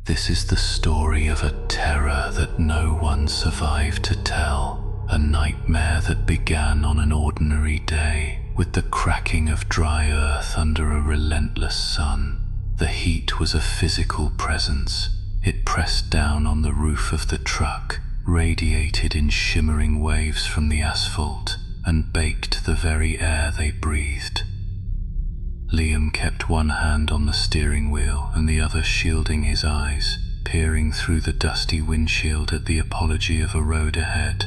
This is the story of a terror that no one survived to tell, a nightmare that began on an ordinary day with the cracking of dry earth under a relentless sun. The heat was a physical presence. It pressed down on the roof of the truck, radiated in shimmering waves from the asphalt, and baked the very air they breathed. Liam kept one hand on the steering wheel and the other shielding his eyes, peering through the dusty windshield at the apology of a road ahead.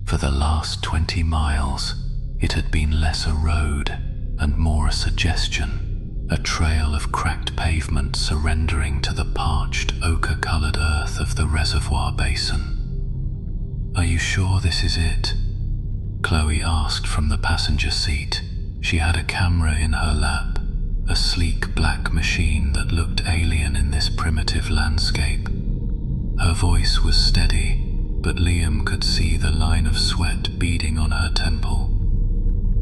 For the last 20 miles, it had been less a road and more a suggestion, a trail of cracked pavement surrendering to the parched, ochre-colored earth of the reservoir basin. "Are you sure this is it?" Chloe asked from the passenger seat. She had a camera in her lap, a sleek black machine that looked alien in this primitive landscape. Her voice was steady, but Liam could see the line of sweat beading on her temple.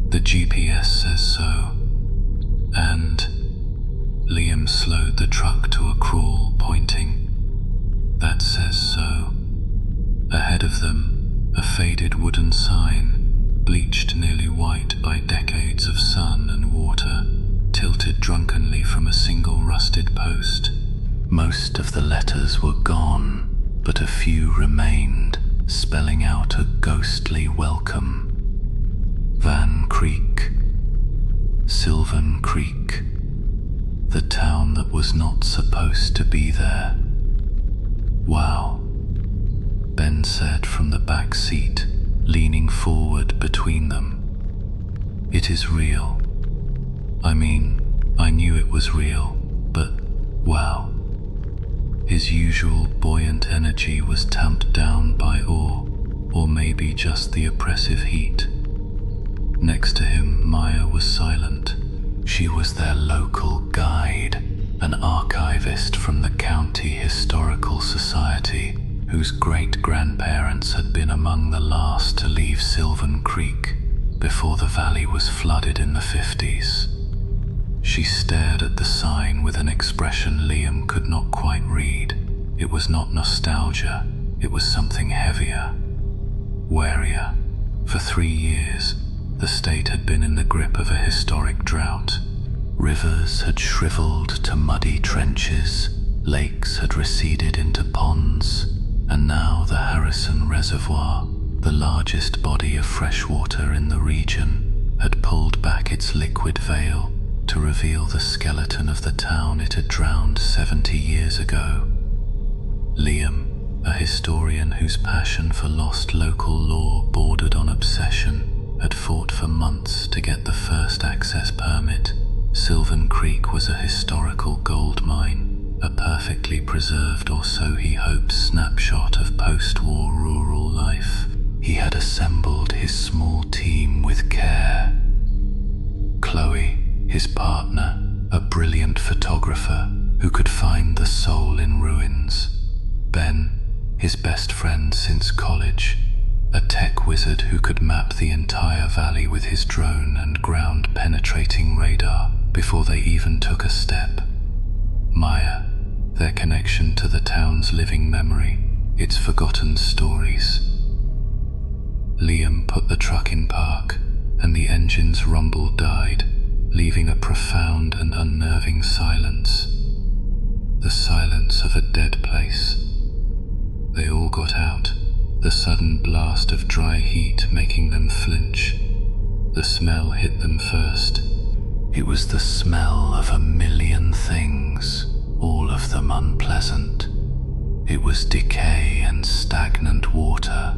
"The GPS says so." And Liam slowed the truck to a crawl, pointing. "That says so." Ahead of them, a faded wooden sign, bleached nearly white by decades of sun and water, tilted drunkenly from a single rusted post. Most of the letters were gone, but a few remained, spelling out a ghostly welcome. Van Creek. Silvan Creek. The town that was not supposed to be there. "Wow," Ben said from the back seat, leaning forward between them. "It is real. I mean, I knew it was real, but wow." His usual buoyant energy was tamped down by awe, or maybe just the oppressive heat. Next to him, Maya was silent. She was their local guide, an archivist from the County Historical Society, whose great-grandparents had been among the last to leave Silvan Creek before the valley was flooded in the 50s. She stared at the sign with an expression Liam could not quite read. It was not nostalgia, it was something heavier, warier. For 3 years, the state had been in the grip of a historic drought. Rivers had shriveled to muddy trenches, lakes had receded into ponds, and now the Harrison Reservoir, the largest body of fresh water in the region, had pulled back its liquid veil to reveal the skeleton of the town it had drowned 70 years ago. Liam, a historian whose passion for lost local lore bordered on obsession, had fought for months to get the first access permit. Silvan Creek was a historical gold mine, a perfectly preserved, or so he hoped, snapshot of post-war rural life. He had assembled his small team with care. Chloe, his partner, a brilliant photographer who could find the soul in ruins. Ben, his best friend since college, a tech wizard who could map the entire valley with his drone and ground-penetrating radar before they even took a step. Maya, their connection to the town's living memory, its forgotten stories. Liam put the truck in park, and the engine's rumble died, leaving a profound and unnerving silence. The silence of a dead place. They all got out, the sudden blast of dry heat making them flinch. The smell hit them first. It was the smell of a million things, all of them unpleasant. It was decay and stagnant water,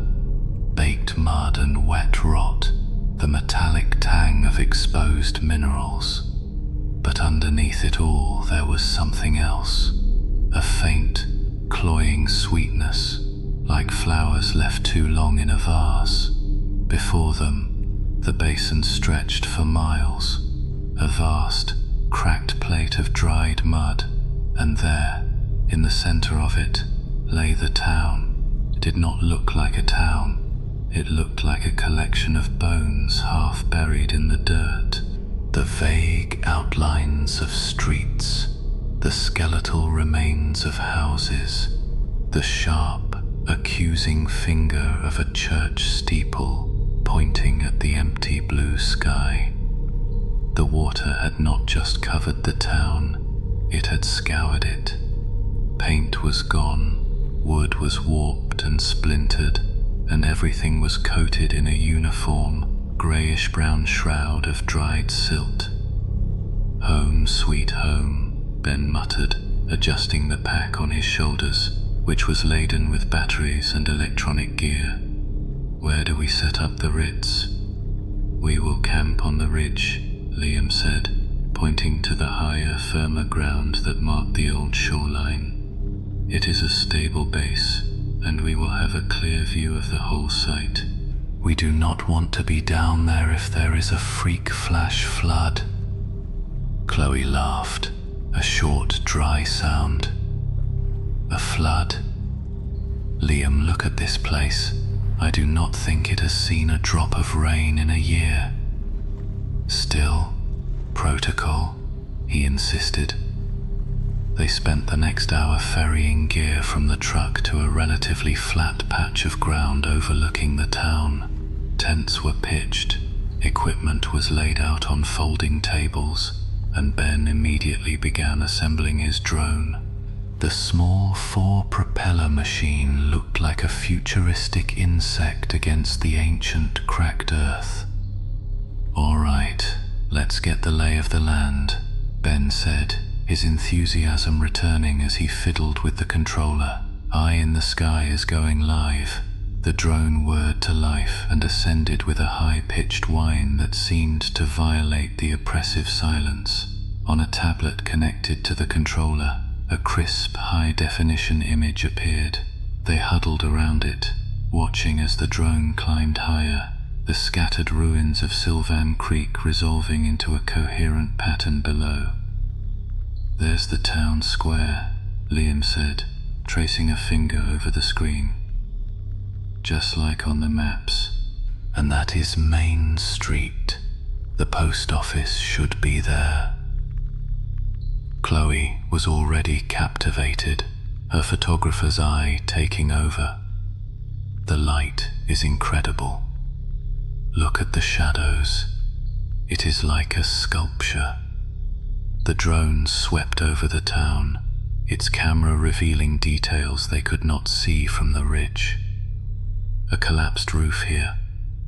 baked mud and wet rot, the metallic tang of exposed minerals. But underneath it all there was something else, a faint, cloying sweetness, like flowers left too long in a vase. Before them, the basin stretched for miles, a vast, cracked plate of dried mud, and there, in the center of it, lay the town. It did not look like a town. It looked like a collection of bones half buried in the dirt. The vague outlines of streets, the skeletal remains of houses, the sharp, accusing finger of a church steeple pointing at the empty blue sky. The water had not just covered the town, it had scoured it. Paint was gone, wood was warped and splintered, and everything was coated in a uniform, greyish-brown shroud of dried silt. "Home, sweet home," Ben muttered, adjusting the pack on his shoulders, which was laden with batteries and electronic gear. "Where do we set up the Ritz?" "We will camp on the ridge," Liam said, pointing to the higher, firmer ground that marked the old shoreline. "It is a stable base, and we will have a clear view of the whole site. We do not want to be down there if there is a freak flash flood." Chloe laughed, a short, dry sound. "A flood? Liam, look at this place. I do not think it has seen a drop of rain in a year." "Still, protocol," he insisted. They spent the next hour ferrying gear from the truck to a relatively flat patch of ground overlooking the town. Tents were pitched, equipment was laid out on folding tables, and Ben immediately began assembling his drone. The small four-propeller machine looked like a futuristic insect against the ancient, cracked earth. "All right, let's get the lay of the land," Ben said, his enthusiasm returning as he fiddled with the controller. "Eye in the sky is going live." The drone whirred to life and ascended with a high-pitched whine that seemed to violate the oppressive silence. On a tablet connected to the controller, a crisp, high-definition image appeared. They huddled around it, watching as the drone climbed higher, the scattered ruins of Silvan Creek resolving into a coherent pattern below. "There's the town square," Liam said, tracing a finger over the screen. "Just like on the maps. And that is Main Street. The post office should be there." Chloe was already captivated, her photographer's eye taking over. "The light is incredible. Look at the shadows. It is like a sculpture." The drone swept over the town, its camera revealing details they could not see from the ridge. A collapsed roof here,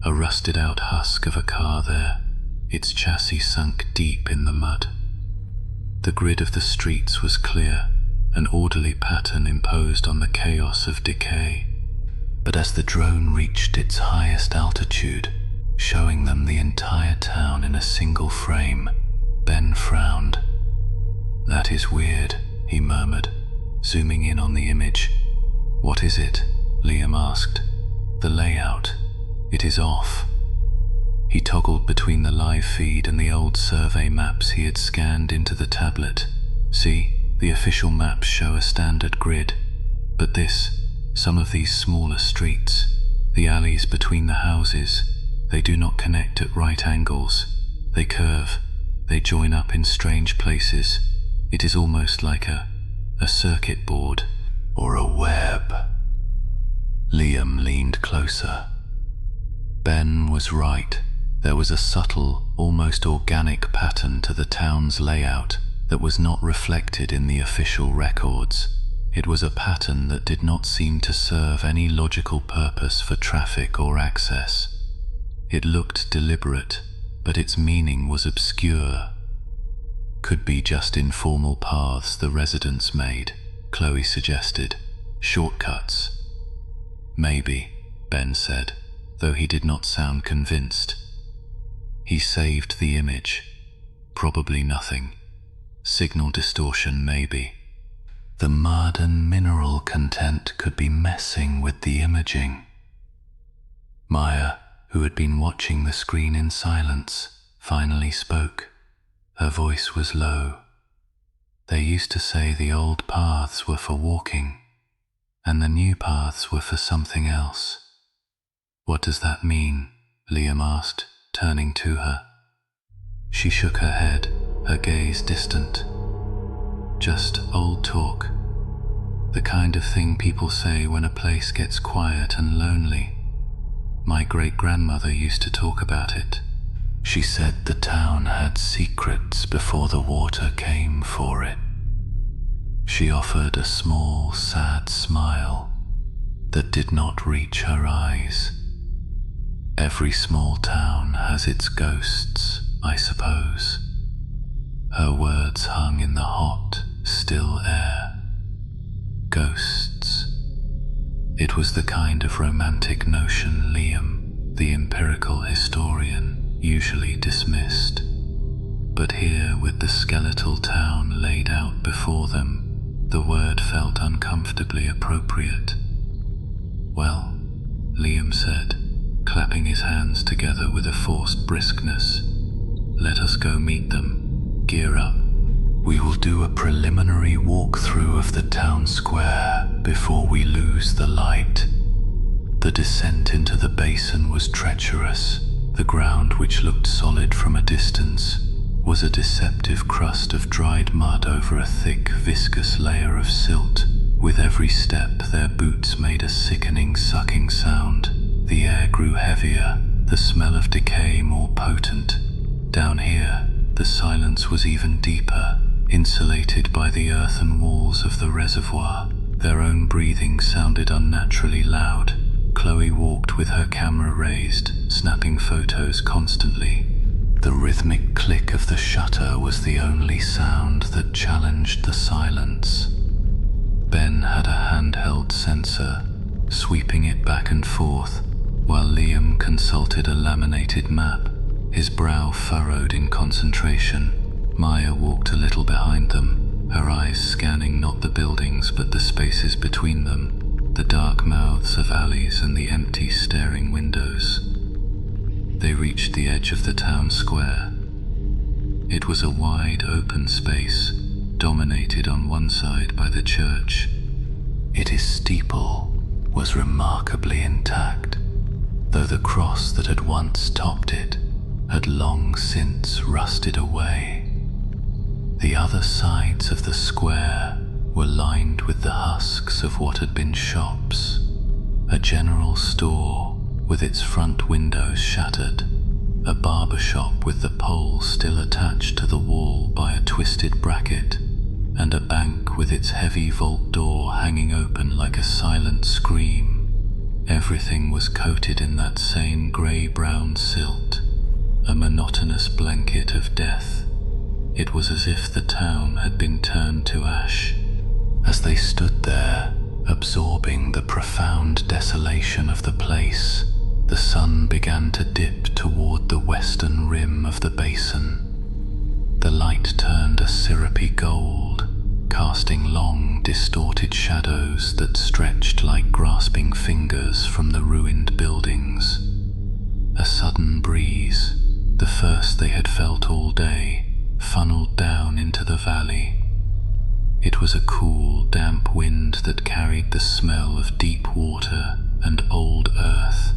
a rusted-out husk of a car there, its chassis sunk deep in the mud. The grid of the streets was clear, an orderly pattern imposed on the chaos of decay. But as the drone reached its highest altitude, showing them the entire town in a single frame, Ben frowned. "That is weird," he murmured, zooming in on the image. "What is it?" Liam asked. "The layout. It is off." He toggled between the live feed and the old survey maps he had scanned into the tablet. "See, the official maps show a standard grid. But some of these smaller streets, the alleys between the houses, they do not connect at right angles. They curve, they join up in strange places. It is almost like a circuit board." "Or a web." Liam leaned closer. Ben was right. There was a subtle, almost organic pattern to the town's layout that was not reflected in the official records. It was a pattern that did not seem to serve any logical purpose for traffic or access. It looked deliberate, but its meaning was obscure. "Could be just informal paths the residents made," Chloe suggested. "Shortcuts." "Maybe," Ben said, though he did not sound convinced. He saved the image. Probably nothing. Signal distortion, maybe. The mud and mineral content could be messing with the imaging. Maya, who had been watching the screen in silence, finally spoke. Her voice was low. "They used to say the old paths were for walking, and the new paths were for something else." "What does that mean?" Liam asked, turning to her. She shook her head, her gaze distant. Just old talk. The kind of thing people say when a place gets quiet and lonely. My great-grandmother used to talk about it. She said the town had secrets before the water came for it. She offered a small, sad smile that did not reach her eyes. Every small town has its ghosts, I suppose. Her words hung in the hot, still air. Ghosts. It was the kind of romantic notion Liam, the empirical historian, usually dismissed. But here, with the skeletal town laid out before them, the word felt uncomfortably appropriate. "Well," Liam said, clapping his hands together with a forced briskness, "let us go meet them. Gear up. We will do a preliminary walkthrough of the town square before we lose the light." The descent into the basin was treacherous. The ground, which looked solid from a distance, was a deceptive crust of dried mud over a thick, viscous layer of silt. With every step, their boots made a sickening, sucking sound. The air grew heavier, the smell of decay more potent. Down here, the silence was even deeper, insulated by the earthen walls of the reservoir. Their own breathing sounded unnaturally loud. Chloe walked with her camera raised, snapping photos constantly. The rhythmic click of the shutter was the only sound that challenged the silence. Ben had a handheld sensor, sweeping it back and forth, while Liam consulted a laminated map, his brow furrowed in concentration. Maya walked a little behind them, her eyes scanning not the buildings but the spaces between them, the dark mouths of alleys and the empty, staring windows. They reached the edge of the town square. It was a wide, open space, dominated on one side by the church. Its steeple was remarkably intact, though the cross that had once topped it had long since rusted away. The other sides of the square were lined with the husks of what had been shops, a general store with its front windows shattered, a barber shop with the pole still attached to the wall by a twisted bracket, and a bank with its heavy vault door hanging open like a silent scream. Everything was coated in that same grey-brown silt, a monotonous blanket of death. It was as if the town had been turned to ash. As they stood there, absorbing the profound desolation of the place, the sun began to dip toward the western rim of the basin. The light turned a syrupy gold, casting long, distorted shadows that stretched like grasping fingers from the ruined buildings. A sudden breeze, the first they had felt all day, funneled down into the valley. It was a cool, damp wind that carried the smell of deep water and old earth.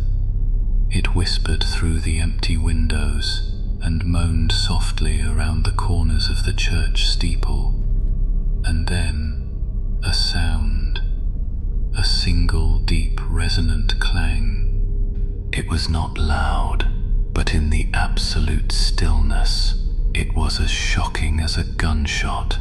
It whispered through the empty windows and moaned softly around the corners of the church steeple. And then, a sound, a single deep resonant clang. It was not loud, but in the absolute stillness, it was as shocking as a gunshot.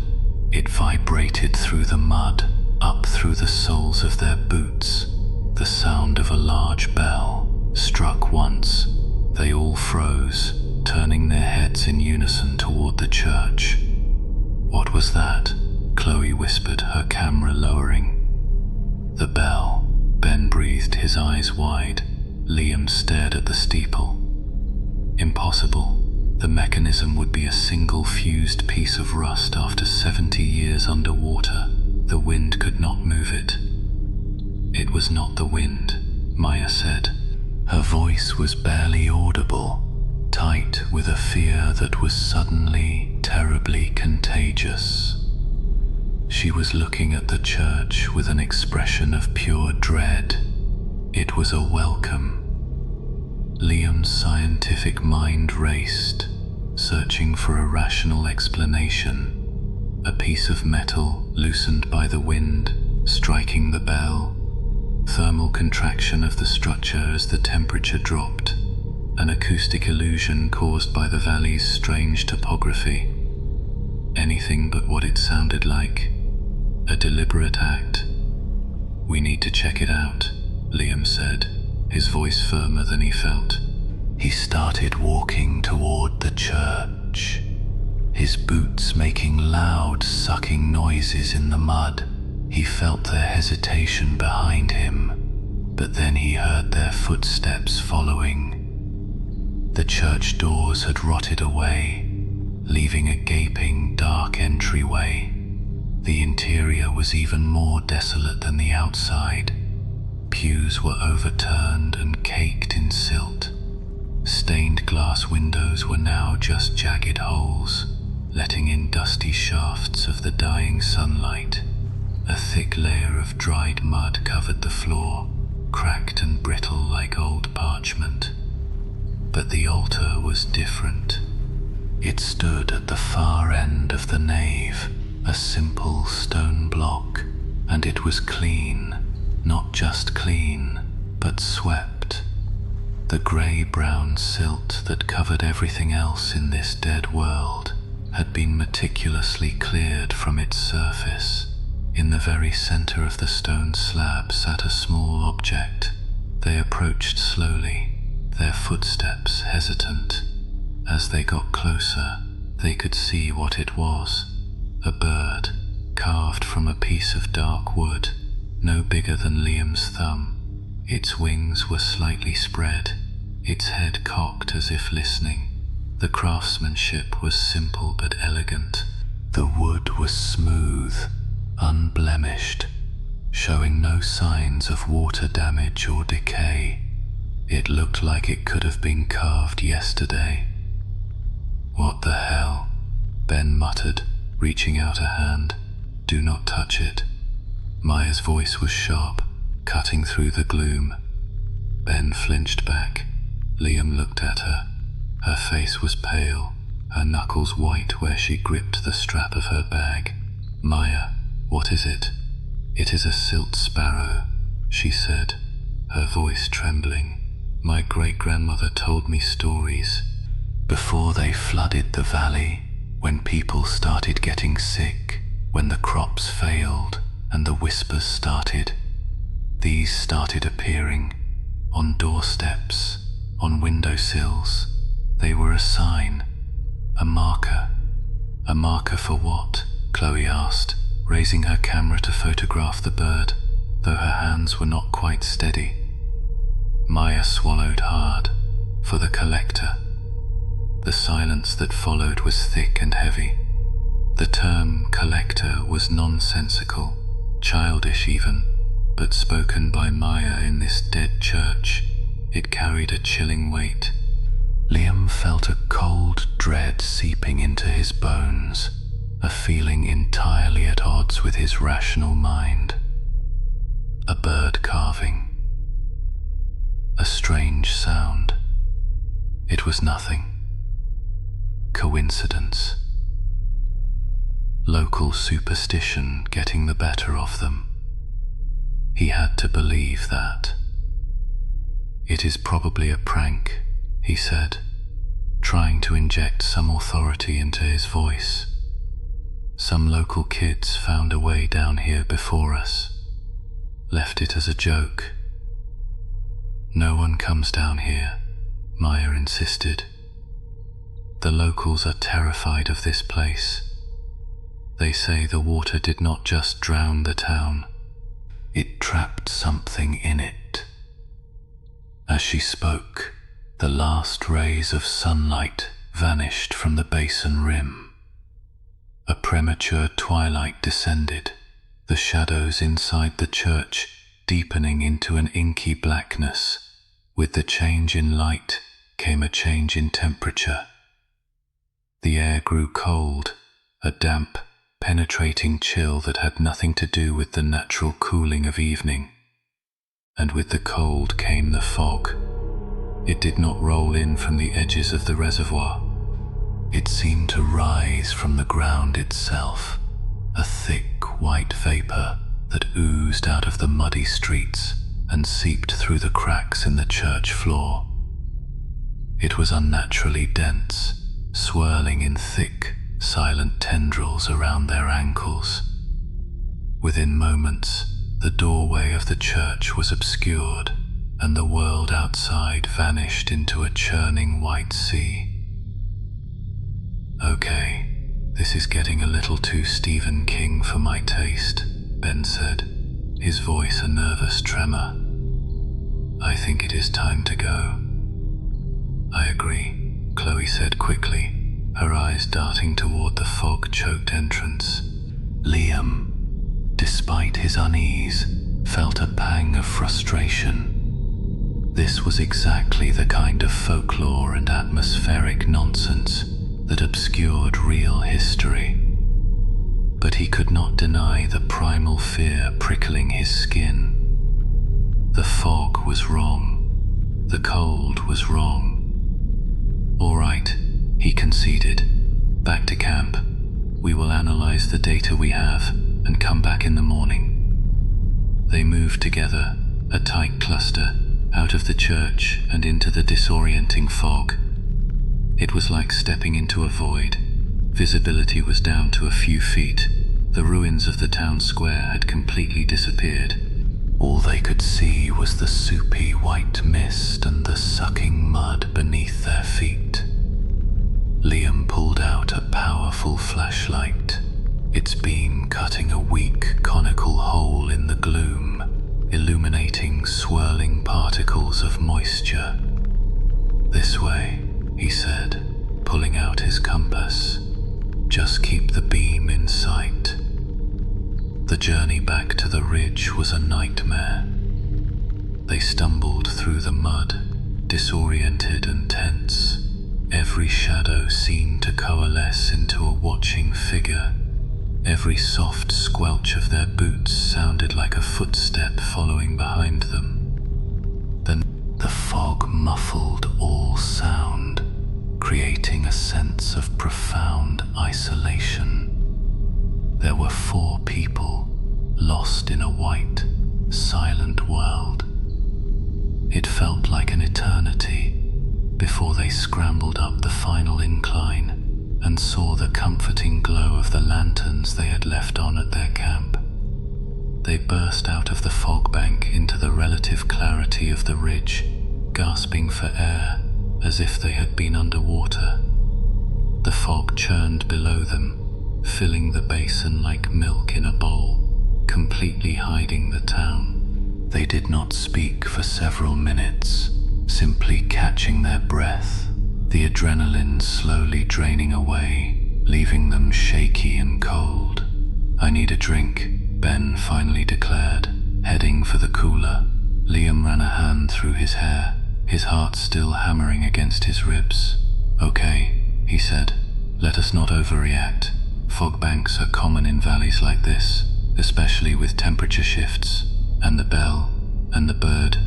It vibrated through the mud, up through the soles of their boots. The sound of a large bell struck once. They all froze, turning their heads in unison toward the church. "What was that?" Chloe whispered, her camera lowering. "The bell." Ben breathed, his eyes wide. Liam stared at the steeple. Impossible. The mechanism would be a single fused piece of rust after 70 years underwater. The wind could not move it. "It was not the wind," Maya said. Her voice was barely audible, tight with a fear that was suddenly terribly contagious. She was looking at the church with an expression of pure dread. It was a welcome. Liam's scientific mind raced, searching for a rational explanation. a piece of metal loosened by the wind, striking the bell, thermal contraction of the structure as the temperature dropped, an acoustic illusion caused by the valley's strange topography. Anything but what it sounded like. A deliberate act. "We need to check it out," Liam said, his voice firmer than he felt. He started walking toward the church, his boots making loud, sucking noises in the mud. He felt their hesitation behind him, but then he heard their footsteps following. The church doors had rotted away, leaving a gaping, dark entryway. The interior was even more desolate than the outside. Pews were overturned and caked in silt. Stained glass windows were now just jagged holes, letting in dusty shafts of the dying sunlight. A thick layer of dried mud covered the floor, cracked and brittle like old parchment. But the altar was different. It stood at the far end of the nave, a simple stone block, and it was clean, not just clean, but swept. The grey-brown silt that covered everything else in this dead world had been meticulously cleared from its surface. In the very center of the stone slab sat a small object. They approached slowly, their footsteps hesitant. As they got closer, they could see what it was. A bird, carved from a piece of dark wood, no bigger than Liam's thumb. Its wings were slightly spread, its head cocked as if listening. The craftsmanship was simple but elegant. The wood was smooth, unblemished, showing no signs of water damage or decay. It looked like it could have been carved yesterday. "What the hell?" Ben muttered, reaching out a hand. "Do not touch it." Maya's voice was sharp, cutting through the gloom. Ben flinched back. Liam looked at her. Her face was pale, her knuckles white where she gripped the strap of her bag. "Maya, what is it?" "It is a silt sparrow," she said, her voice trembling. "My great-grandmother told me stories. Before they flooded the valley, when people started getting sick, when the crops failed, and the whispers started, these started appearing on doorsteps, on windowsills. They were a sign, a marker. "A marker for what?" Chloe asked, raising her camera to photograph the bird, though her hands were not quite steady. Maya swallowed hard. "For the collector." The silence that followed was thick and heavy. The term collector was nonsensical, childish even, but spoken by Maya in this dead church, it carried a chilling weight. Liam felt a cold dread seeping into his bones, a feeling entirely at odds with his rational mind. A bird carving. A strange sound. It was nothing. Coincidence. Local superstition getting the better of them. He had to believe that. "It is probably a prank," he said, trying to inject some authority into his voice. "Some local kids found a way down here before us. Left it as a joke." "No one comes down here," Maya insisted. "The locals are terrified of this place. They say the water did not just drown the town, it trapped something in it." As she spoke, the last rays of sunlight vanished from the basin rim. A premature twilight descended, the shadows inside the church deepening into an inky blackness. With the change in light came a change in temperature. The air grew cold, a damp, penetrating chill that had nothing to do with the natural cooling of evening. And with the cold came the fog. It did not roll in from the edges of the reservoir. It seemed to rise from the ground itself, a thick white vapor that oozed out of the muddy streets and seeped through the cracks in the church floor. It was unnaturally dense, swirling in thick, silent tendrils around their ankles. Within moments, the doorway of the church was obscured, and the world outside vanished into a churning white sea. "Okay, this is getting a little too Stephen King for my taste," Ben said, his voice a nervous tremor. "I think it is time to go." "I agree," Chloe said quickly, her eyes darting toward the fog-choked entrance. Liam, despite his unease, felt a pang of frustration. This was exactly the kind of folklore and atmospheric nonsense that obscured real history. But he could not deny the primal fear prickling his skin. The fog was wrong. The cold was wrong. "All right," he conceded. "Back to camp. We will analyze the data we have and come back in the morning." They moved together, a tight cluster, out of the church and into the disorienting fog. It was like stepping into a void. Visibility was down to a few feet. The ruins of the town square had completely disappeared. All they could see was the soupy white mist and the sucking mud beneath their feet. Liam pulled out a powerful flashlight, its beam cutting a weak conical hole in the gloom, illuminating swirling particles of moisture. "This way," he said, pulling out his compass. "Just keep the beam in sight." The journey back to the ridge was a nightmare. They stumbled through the mud, disoriented and tense. Every shadow seemed to coalesce into a watching figure. Every soft squelch of their boots sounded like a footstep following behind them. Then the fog muffled all sound, creating a sense of profound isolation. There were 4 people, lost in a white, silent world. It felt like an eternity before they scrambled up the final incline and saw the comforting glow of the lanterns they had left on at their camp. They burst out of the fog bank into the relative clarity of the ridge, gasping for air as if they had been underwater. The fog churned below them, filling the basin like milk in a bowl, completely hiding the town. They did not speak for several minutes, simply catching their breath, the adrenaline slowly draining away, leaving them shaky and cold. "I need a drink," Ben finally declared, heading for the cooler. Liam ran a hand through his hair, his heart still hammering against his ribs. "Okay," he said, "let us not overreact. Fog banks are common in valleys like this, especially with temperature shifts." "And the bell, and the bird,"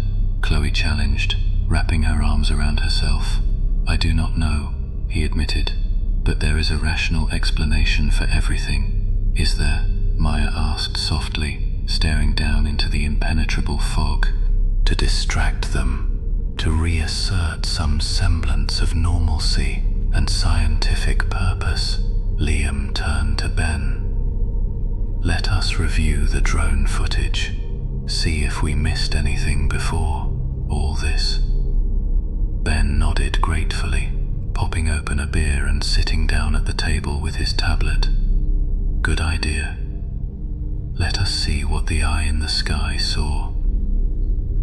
Chloe challenged, wrapping her arms around herself. "I do not know," he admitted, "but there is a rational explanation for everything." "Is there?" Maya asked softly, staring down into the impenetrable fog. "To distract them, to reassert some semblance of normalcy and scientific purpose." Liam turned to Ben. "Let us review the drone footage, see if we missed anything before all this." Ben nodded gratefully, popping open a beer and sitting down at the table with his tablet. "Good idea. Let us see what the eye in the sky saw."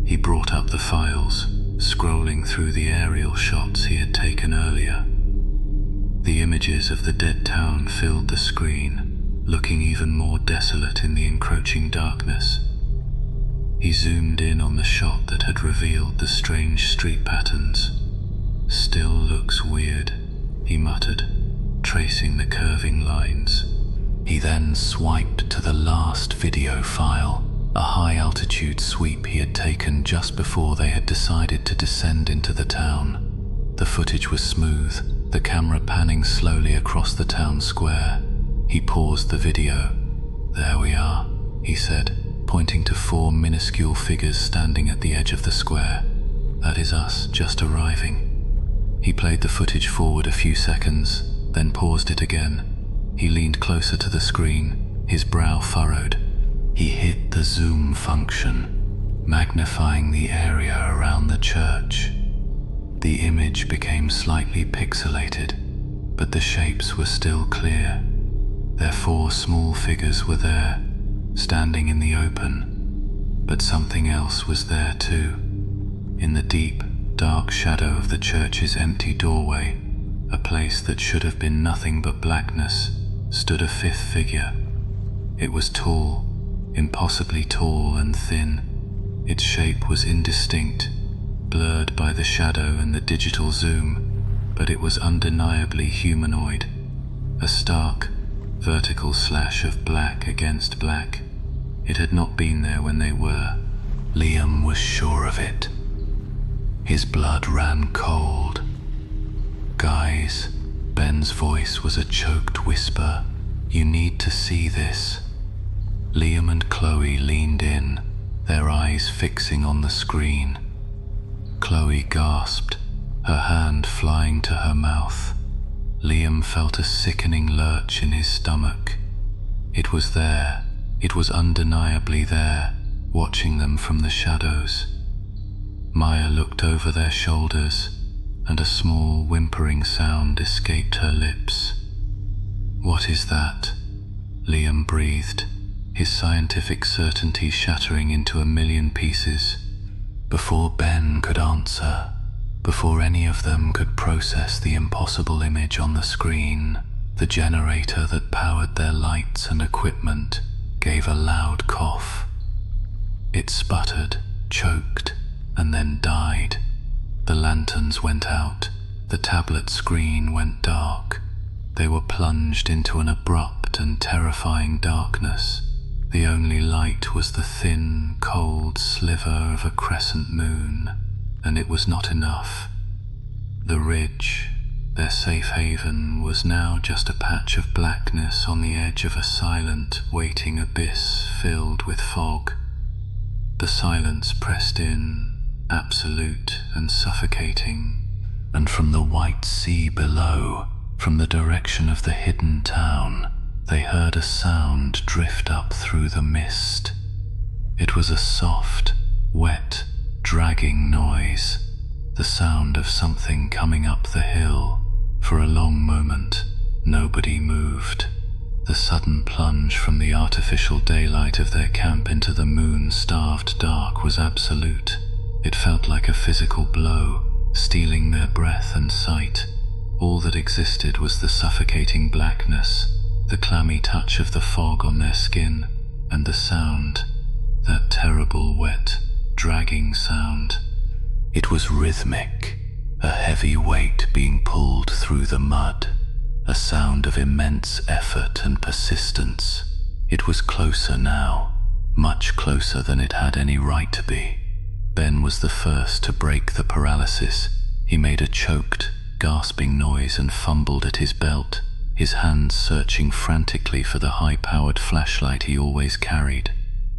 He brought up the files, scrolling through the aerial shots he had taken earlier. The images of the dead town filled the screen, looking even more desolate in the encroaching darkness. He zoomed in on the shot that had revealed the strange street patterns. "Still looks weird," he muttered, tracing the curving lines. He then swiped to the last video file, a high-altitude sweep he had taken just before they had decided to descend into the town. The footage was smooth, the camera panning slowly across the town square. He paused the video, "There we are," he said, pointing to 4 minuscule figures standing at the edge of the square. "That is us, just arriving." He played the footage forward a few seconds, then paused it again. He leaned closer to the screen, his brow furrowed. He hit the zoom function, magnifying the area around the church. The image became slightly pixelated, but the shapes were still clear. Their 4 small figures were there, standing in the open. But something else was there too. In the deep, dark shadow of the church's empty doorway, a place that should have been nothing but blackness, stood a 5th figure. It was tall, impossibly tall and thin. Its shape was indistinct, blurred by the shadow and the digital zoom, but it was undeniably humanoid. A stark, vertical slash of black against black. It had not been there when they were. Liam was sure of it. His blood ran cold. "Guys," Ben's voice was a choked whisper, "you need to see this." Liam and Chloe leaned in, their eyes fixing on the screen. Chloe gasped, her hand flying to her mouth. Liam felt a sickening lurch in his stomach. It was there, it was undeniably there, watching them from the shadows. Maya looked over their shoulders, and a small whimpering sound escaped her lips. "What is that?" Liam breathed, his scientific certainty shattering into a million pieces. Before Ben could answer, before any of them could process the impossible image on the screen, the generator that powered their lights and equipment gave a loud cough. It sputtered, choked, and then died. The lanterns went out, the tablet screen went dark. They were plunged into an abrupt and terrifying darkness. The only light was the thin, cold sliver of a crescent moon, and it was not enough. The ridge, their safe haven, was now just a patch of blackness on the edge of a silent, waiting abyss filled with fog. The silence pressed in, absolute and suffocating, and from the white sea below, from the direction of the hidden town, they heard a sound drift up through the mist. It was a soft, wet, dragging noise, the sound of something coming up the hill. For a long moment, nobody moved. The sudden plunge from the artificial daylight of their camp into the moon-starved dark was absolute. It felt like a physical blow, stealing their breath and sight. All that existed was the suffocating blackness, the clammy touch of the fog on their skin, and the sound, that terrible, wet, dragging sound. It was rhythmic, a heavy weight being pulled through the mud, a sound of immense effort and persistence. It was closer now, much closer than it had any right to be. Ben was the first to break the paralysis. He made a choked, gasping noise and fumbled at his belt, his hands searching frantically for the high-powered flashlight he always carried.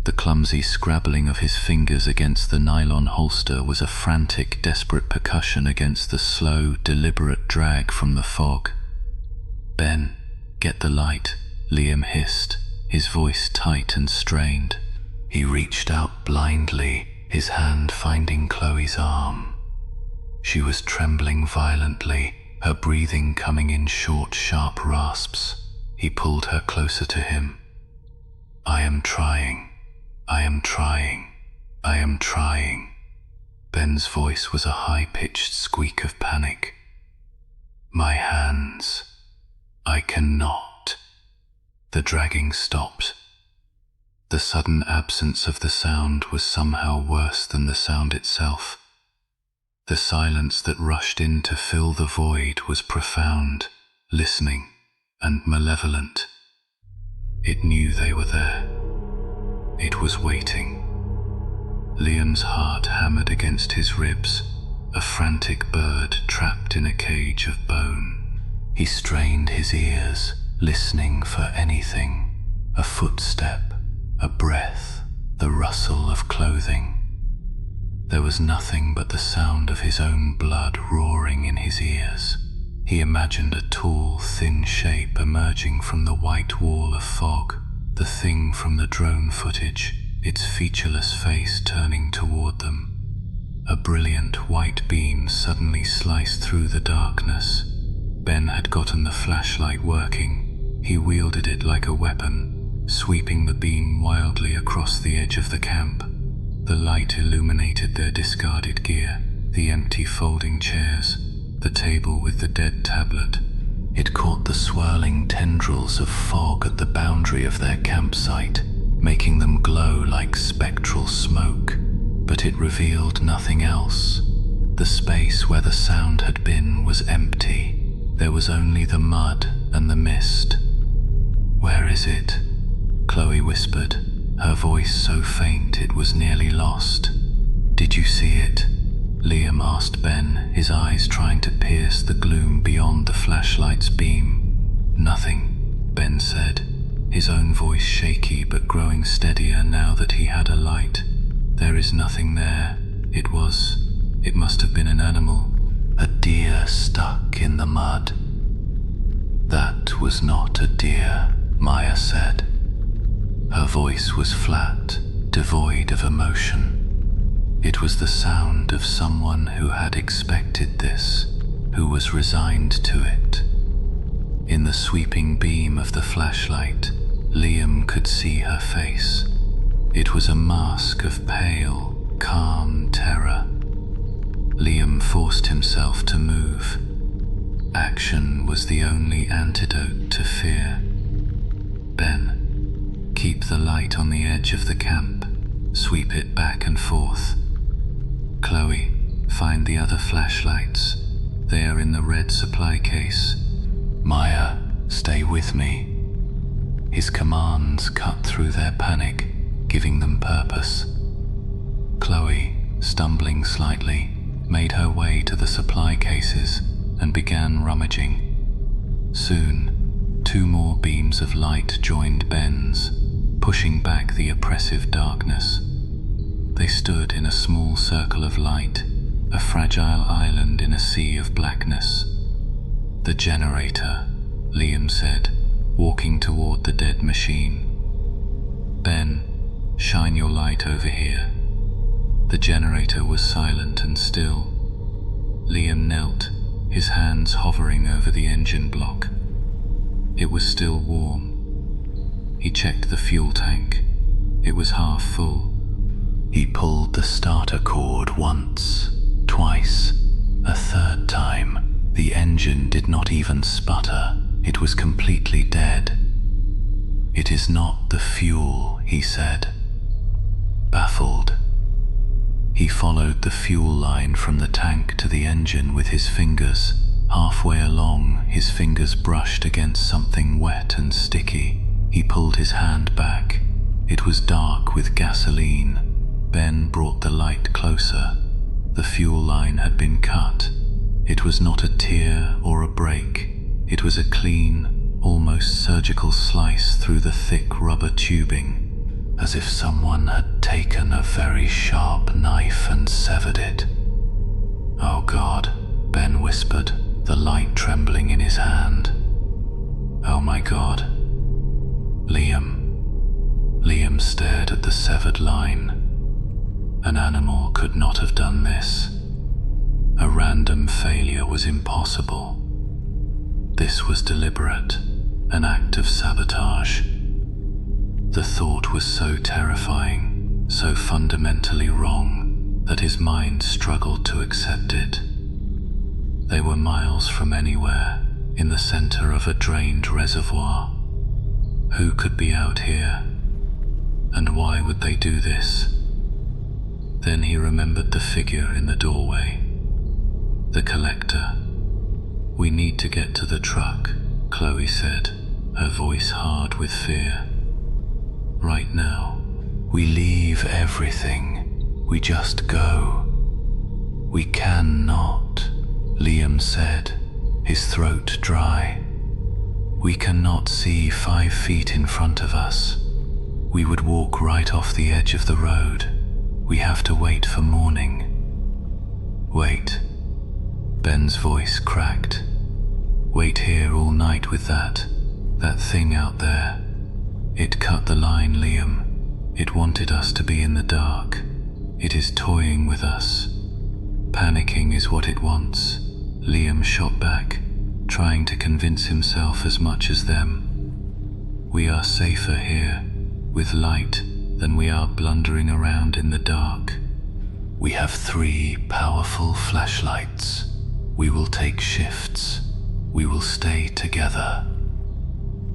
The clumsy scrabbling of his fingers against the nylon holster was a frantic, desperate percussion against the slow, deliberate drag from the fog. "Ben, get the light," Liam hissed, his voice tight and strained. He reached out blindly, his hand finding Chloe's arm. She was trembling violently, her breathing coming in short, sharp rasps. He pulled her closer to him. "I am trying. I am trying. I am trying." Ben's voice was a high-pitched squeak of panic. "My hands. I cannot." The dragging stopped. The sudden absence of the sound was somehow worse than the sound itself. The silence that rushed in to fill the void was profound, listening, and malevolent. It knew they were there. It was waiting. Liam's heart hammered against his ribs, a frantic bird trapped in a cage of bone. He strained his ears, listening for anything. A footstep, a breath, the rustle of clothing. There was nothing but the sound of his own blood roaring in his ears. He imagined a tall, thin shape emerging from the white wall of fog, the thing from the drone footage, its featureless face turning toward them. A brilliant white beam suddenly sliced through the darkness. Ben had gotten the flashlight working. He wielded it like a weapon, sweeping the beam wildly across the edge of the camp. The light illuminated their discarded gear, the empty folding chairs, the table with the dead tablet. It caught the swirling tendrils of fog at the boundary of their campsite, making them glow like spectral smoke, but it revealed nothing else. The space where the sound had been was empty. There was only the mud and the mist. "Where is it?" Chloe whispered, her voice so faint it was nearly lost. "Did you see it?" Liam asked Ben, his eyes trying to pierce the gloom beyond the flashlight's beam. "Nothing," Ben said, his own voice shaky but growing steadier now that he had a light. "There is nothing there. It must have been an animal. A deer stuck in the mud." "That was not a deer," Maya said. Her voice was flat, devoid of emotion. It was the sound of someone who had expected this, who was resigned to it. In the sweeping beam of the flashlight, Liam could see her face. It was a mask of pale, calm terror. Liam forced himself to move. Action was the only antidote to fear. "Ben, keep the light on the edge of the camp. Sweep it back and forth. Chloe, find the other flashlights. They are in the red supply case. Maya, stay with me." His commands cut through their panic, giving them purpose. Chloe, stumbling slightly, made her way to the supply cases and began rummaging. Soon, 2 more beams of light joined Ben's, pushing back the oppressive darkness. They stood in a small circle of light, a fragile island in a sea of blackness. "The generator," Liam said, walking toward the dead machine. "Ben, shine your light over here." The generator was silent and still. Liam knelt, his hands hovering over the engine block. It was still warm. He checked the fuel tank. It was half full. He pulled the starter cord once, twice, a third time. The engine did not even sputter. It was completely dead. "It is not the fuel," he said. Baffled, he followed the fuel line from the tank to the engine with his fingers. Halfway along, his fingers brushed against something wet and sticky. He pulled his hand back. It was dark with gasoline. Ben brought the light closer. The fuel line had been cut. It was not a tear or a break. It was a clean, almost surgical slice through the thick rubber tubing, as if someone had taken a very sharp knife and severed it. "Oh God," Ben whispered, the light trembling in his hand. "Oh my God." Liam stared at the severed line. An animal could not have done this. A random failure was impossible. This was deliberate, an act of sabotage. The thought was so terrifying, so fundamentally wrong, that his mind struggled to accept it. They were miles from anywhere, in the center of a drained reservoir. Who could be out here? And why would they do this? Then he remembered the figure in the doorway. The collector. "We need to get to the truck," Chloe said, her voice hard with fear. "Right now. We leave everything. We just go." "We cannot," Liam said, his throat dry. We cannot see 5 feet in front of us. We would walk right off the edge of the road. We have to wait for morning." "Wait." Ben's voice cracked. "Wait here all night with that thing out there. It cut the line, Liam. It wanted us to be in the dark. It is toying with us. Panicking is what it wants." Liam shot back, trying to convince himself as much as them. "We are safer here, with light, than we are blundering around in the dark. We have 3 powerful flashlights. We will take shifts. We will stay together.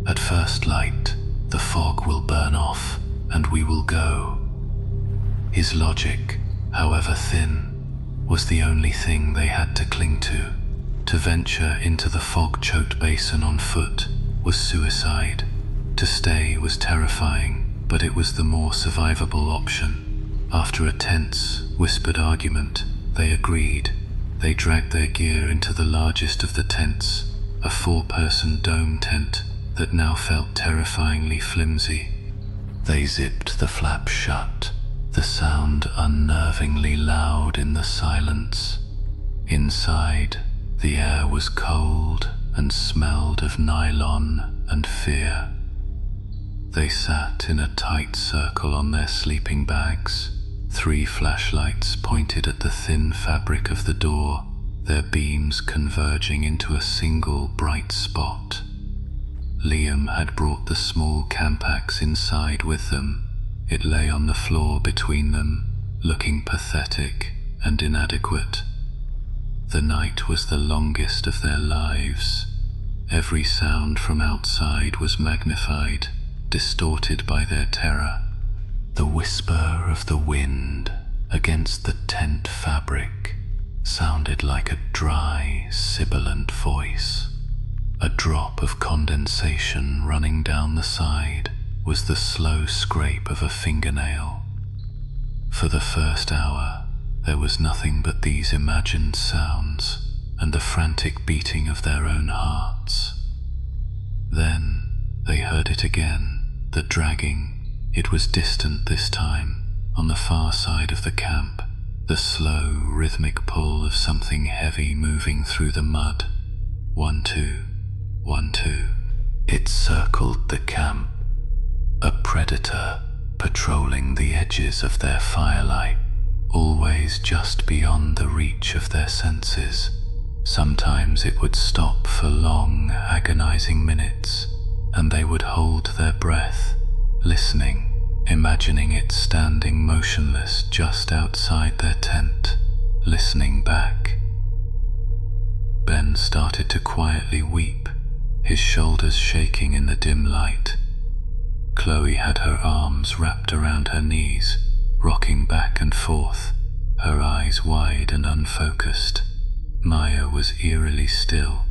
At first light, the fog will burn off, and we will go." His logic, however thin, was the only thing they had to cling to. To venture into the fog-choked basin on foot was suicide. To stay was terrifying, but it was the more survivable option. After a tense, whispered argument, they agreed. They dragged their gear into the largest of the tents, a 4-person dome tent that now felt terrifyingly flimsy. They zipped the flap shut, the sound unnervingly loud in the silence. Inside, the air was cold and smelled of nylon and fear. They sat in a tight circle on their sleeping bags, 3 flashlights pointed at the thin fabric of the door, their beams converging into a single bright spot. Liam had brought the small camp axe inside with them. It lay on the floor between them, looking pathetic and inadequate. The night was the longest of their lives. Every sound from outside was magnified, distorted by their terror. The whisper of the wind against the tent fabric sounded like a dry, sibilant voice. A drop of condensation running down the side was the slow scrape of a fingernail. For the first hour, there was nothing but these imagined sounds and the frantic beating of their own hearts. Then they heard it again, the dragging. It was distant this time, on the far side of the camp, the slow, rhythmic pull of something heavy moving through the mud. 1, 2, 1, 2. It circled the camp, a predator patrolling the edges of their firelight, always just beyond the reach of their senses. Sometimes it would stop for long, agonizing minutes, and they would hold their breath, listening, imagining it standing motionless just outside their tent, listening back. Ben started to quietly weep, his shoulders shaking in the dim light. Chloe had her arms wrapped around her knees, rocking back and forth, her eyes wide and unfocused. Maya was eerily still,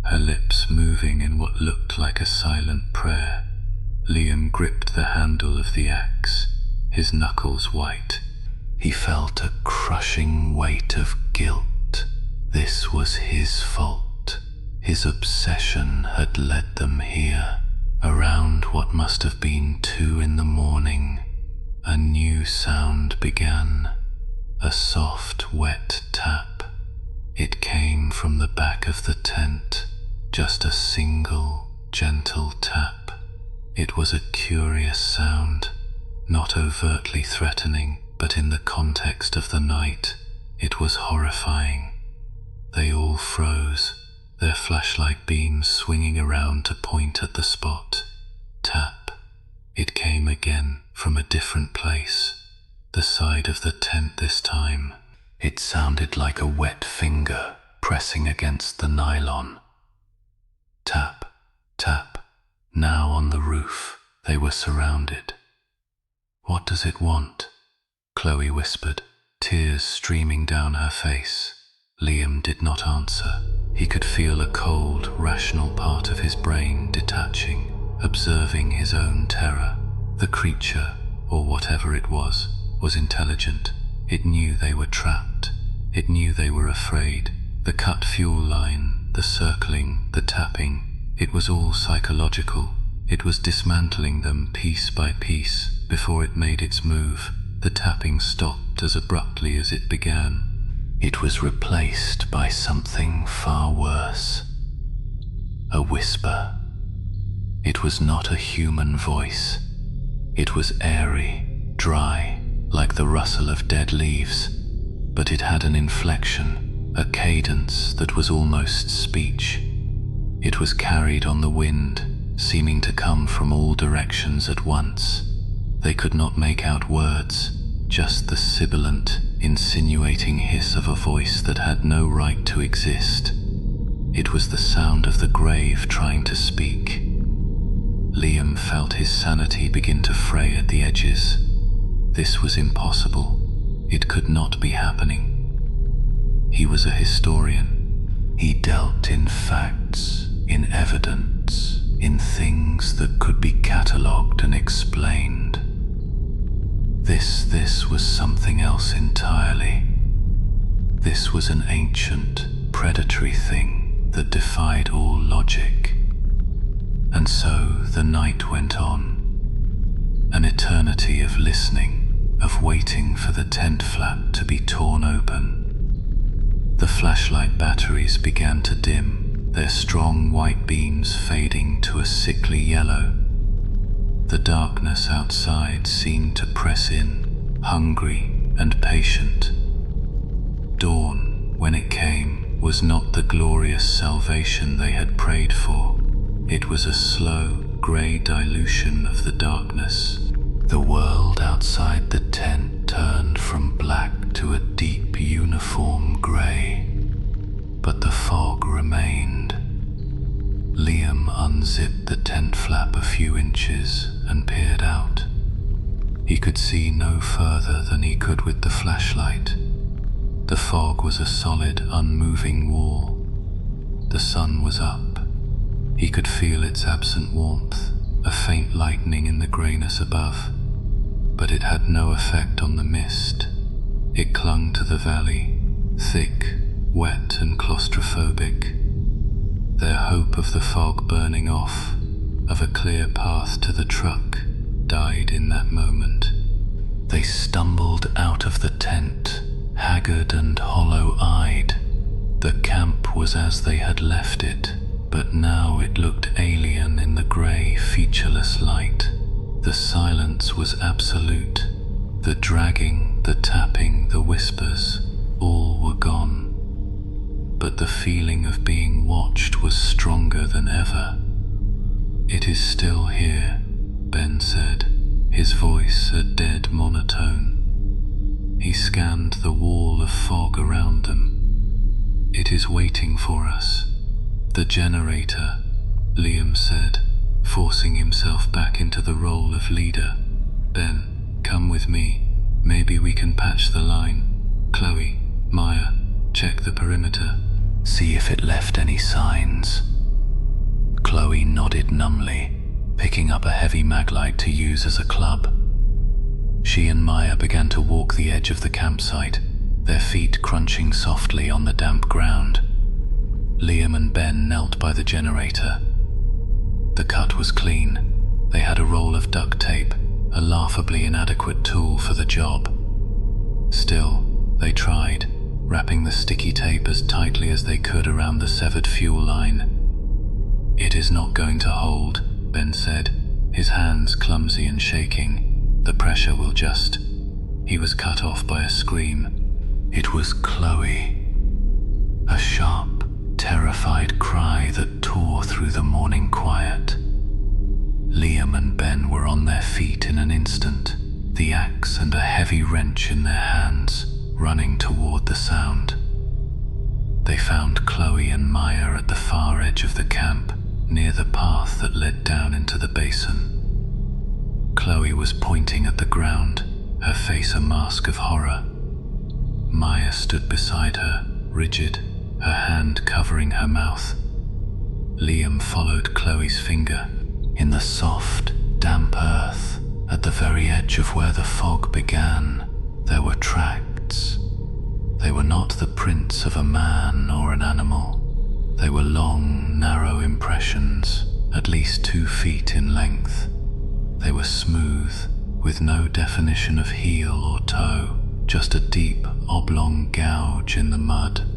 her lips moving in what looked like a silent prayer. Liam gripped the handle of the axe, his knuckles white. He felt a crushing weight of guilt. This was his fault. His obsession had led them here, around what must have been 2 in the morning. A new sound began, a soft, wet tap. It came from the back of the tent, just a single, gentle tap. It was a curious sound, not overtly threatening, but in the context of the night, it was horrifying. They all froze, their flashlight beams swinging around to point at the spot. Tap. It came again from a different place, the side of the tent this time. It sounded like a wet finger pressing against the nylon. Tap, tap. Now on the roof, they were surrounded. "What does it want?" Chloe whispered, tears streaming down her face. Liam did not answer. He could feel a cold, rational part of his brain detaching, observing his own terror. The creature, or whatever it was intelligent. It knew they were trapped. It knew they were afraid. The cut fuel line, the circling, the tapping, It was all psychological. It was dismantling them piece by piece before it made its move. The tapping stopped as abruptly as it began. It was replaced by something far worse. A whisper. It was not a human voice. It was airy, dry, like the rustle of dead leaves, but it had an inflection, a cadence that was almost speech. It was carried on the wind, seeming to come from all directions at once. They could not make out words, just the sibilant, insinuating hiss of a voice that had no right to exist. It was the sound of the grave trying to speak. Liam felt his sanity begin to fray at the edges. This was impossible. It could not be happening. He was a historian. He dealt in facts, in evidence, in things that could be catalogued and explained. This was something else entirely. This was an ancient, predatory thing that defied all logic. And so the night went on. An eternity of listening, of waiting for the tent flap to be torn open. The flashlight batteries began to dim, their strong white beams fading to a sickly yellow. The darkness outside seemed to press in, hungry and patient. Dawn, when it came, was not the glorious salvation they had prayed for. It was a slow, grey dilution of the darkness. The world outside the tent turned from black to a deep, uniform grey. But the fog remained. Liam unzipped the tent flap a few inches and peered out. He could see no further than he could with the flashlight. The fog was a solid, unmoving wall. The sun was up. He could feel its absent warmth, a faint lightening in the greyness above, but it had no effect on the mist. It clung to the valley, thick, wet and claustrophobic. Their hope of the fog burning off, of a clear path to the truck, died in that moment. They stumbled out of the tent, haggard and hollow-eyed. The camp was as they had left it, but now it looked alien in the grey, featureless light. The silence was absolute. The dragging, the tapping, the whispers, all were gone. But the feeling of being watched was stronger than ever. "It is still here," Ben said, his voice a dead monotone. He scanned the wall of fog around them. "It is waiting for us." "The generator," Liam said, forcing himself back into the role of leader. "Ben, come with me. Maybe we can patch the line. Chloe, Maya, check the perimeter. See if it left any signs." Chloe nodded numbly, picking up a heavy maglite to use as a club. She and Maya began to walk the edge of the campsite, their feet crunching softly on the damp ground. Liam and Ben knelt by the generator. The cut was clean. They had a roll of duct tape, a laughably inadequate tool for the job. Still, they tried, wrapping the sticky tape as tightly as they could around the severed fuel line. "It is not going to hold," Ben said, his hands clumsy and shaking. "The pressure will just..." He was cut off by a scream. It was Chloe. A sharp, terrified cry that tore through the morning quiet. Liam and Ben were on their feet in an instant, the axe and a heavy wrench in their hands, running toward the sound. They found Chloe and Maya at the far edge of the camp, near the path that led down into the basin. Chloe was pointing at the ground, her face a mask of horror. Maya stood beside her, rigid, her hand covering her mouth. Liam followed Chloe's finger. In the soft, damp earth, at the very edge of where the fog began, there were tracks. They were not the prints of a man or an animal. They were long, narrow impressions, at least 2 feet in length. They were smooth, with no definition of heel or toe, just a deep, oblong gouge in the mud,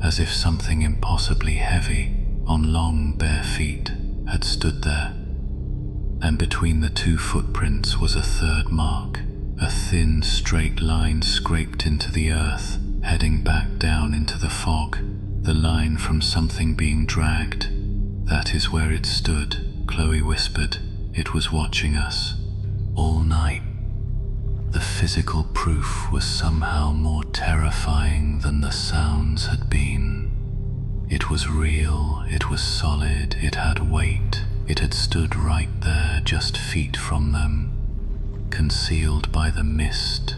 as if something impossibly heavy, on long, bare feet, had stood there. And between the 2 footprints was a third mark, a thin, straight line scraped into the earth, heading back down into the fog, the line from something being dragged. That is where it stood, Chloe whispered. It was watching us. All night. The physical proof was somehow more terrifying than the sounds had been. It was real, it was solid, it had weight, it had stood right there, just feet from them, concealed by the mist.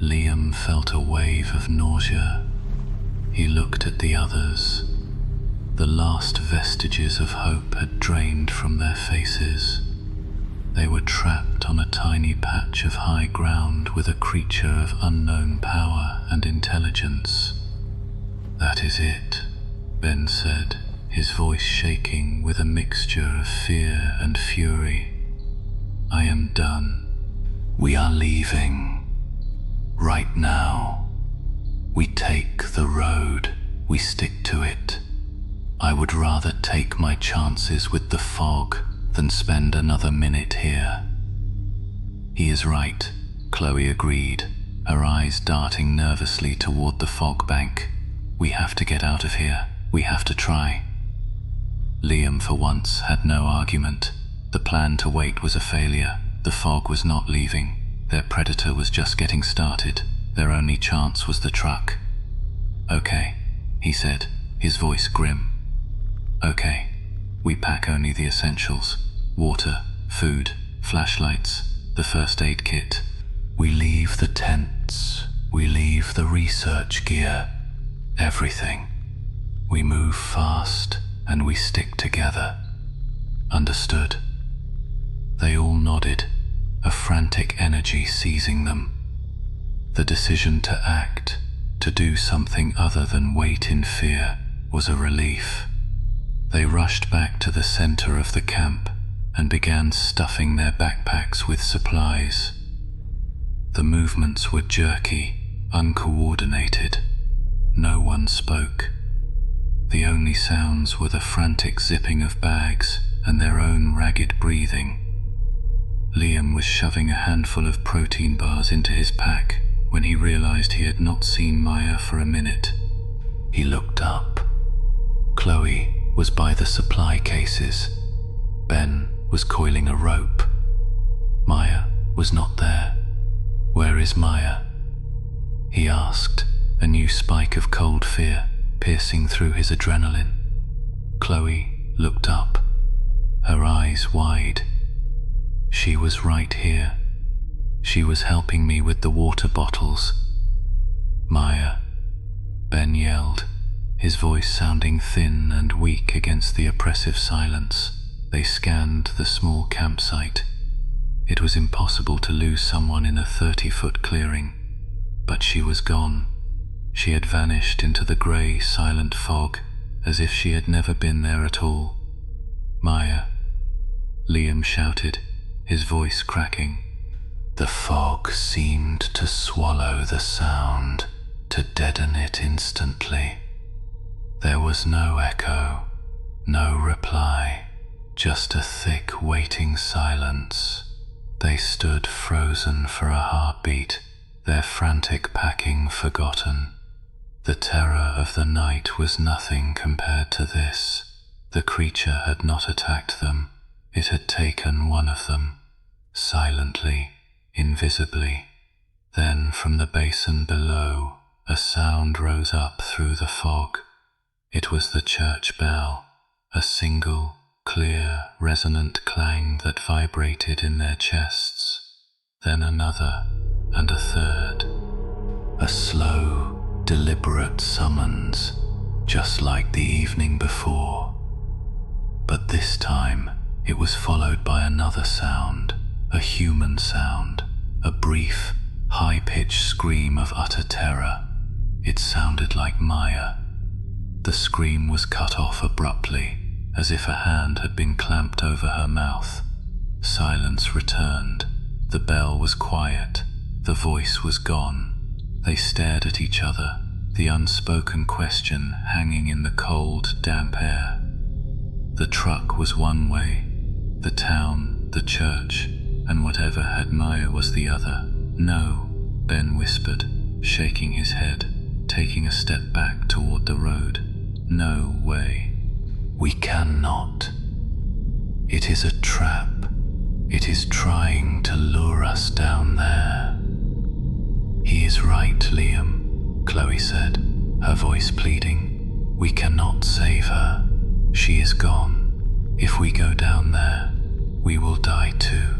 Liam felt a wave of nausea. He looked at the others. The last vestiges of hope had drained from their faces. They were trapped on a tiny patch of high ground with a creature of unknown power and intelligence. "That is it," Ben said, his voice shaking with a mixture of fear and fury. "I am done. We are leaving. Right now. We take the road. We stick to it. I would rather take my chances with the fog than spend another minute here." "He is right," Chloe agreed, her eyes darting nervously toward the fog bank. "We have to get out of here. We have to try." Liam, for once, had no argument. The plan to wait was a failure. The fog was not leaving. Their predator was just getting started. Their only chance was the truck. "Okay," he said, his voice grim. "Okay. We pack only the essentials. Water, food, flashlights, the first aid kit. We leave the tents. We leave the research gear. Everything. We move fast and we stick together. Understood?" They all nodded, a frantic energy seizing them. The decision to act, to do something other than wait in fear, was a relief. They rushed back to the center of the camp and began stuffing their backpacks with supplies. The movements were jerky, uncoordinated. No one spoke. The only sounds were the frantic zipping of bags and their own ragged breathing. Liam was shoving a handful of protein bars into his pack when he realized he had not seen Maya for a minute. He looked up. Chloe was by the supply cases. Ben was coiling a rope. Maya was not there. "Where is Maya?" he asked, a new spike of cold fear piercing through his adrenaline. Chloe looked up, her eyes wide. "She was right here. She was helping me with the water bottles." "Maya," Ben yelled, his voice sounding thin and weak against the oppressive silence. They scanned the small campsite. It was impossible to lose someone in a 30-foot clearing, but she was gone. She had vanished into the grey, silent fog, as if she had never been there at all. "Maya," Liam shouted, his voice cracking. The fog seemed to swallow the sound, to deaden it instantly. There was no echo, no reply, just a thick, waiting silence. They stood frozen for a heartbeat, their frantic packing forgotten. The terror of the night was nothing compared to this. The creature had not attacked them. It had taken one of them, silently, invisibly. Then from the basin below, a sound rose up through the fog. It was the church bell, a single, clear, resonant clang that vibrated in their chests. Then another, and a third. A slow, deliberate summons, just like the evening before. But this time, it was followed by another sound, a human sound, a brief, high-pitched scream of utter terror. It sounded like Maya. The scream was cut off abruptly, as if a hand had been clamped over her mouth. Silence returned. The bell was quiet. The voice was gone. They stared at each other, the unspoken question hanging in the cold, damp air. The truck was one way, the town, the church, and whatever had Maya was the other. "No," Ben whispered, shaking his head, taking a step back toward the road. "No way. We cannot. It is a trap. It is trying to lure us down there." "He is right, Liam," Chloe said, her voice pleading. "We cannot save her. She is gone. If we go down there, we will die too."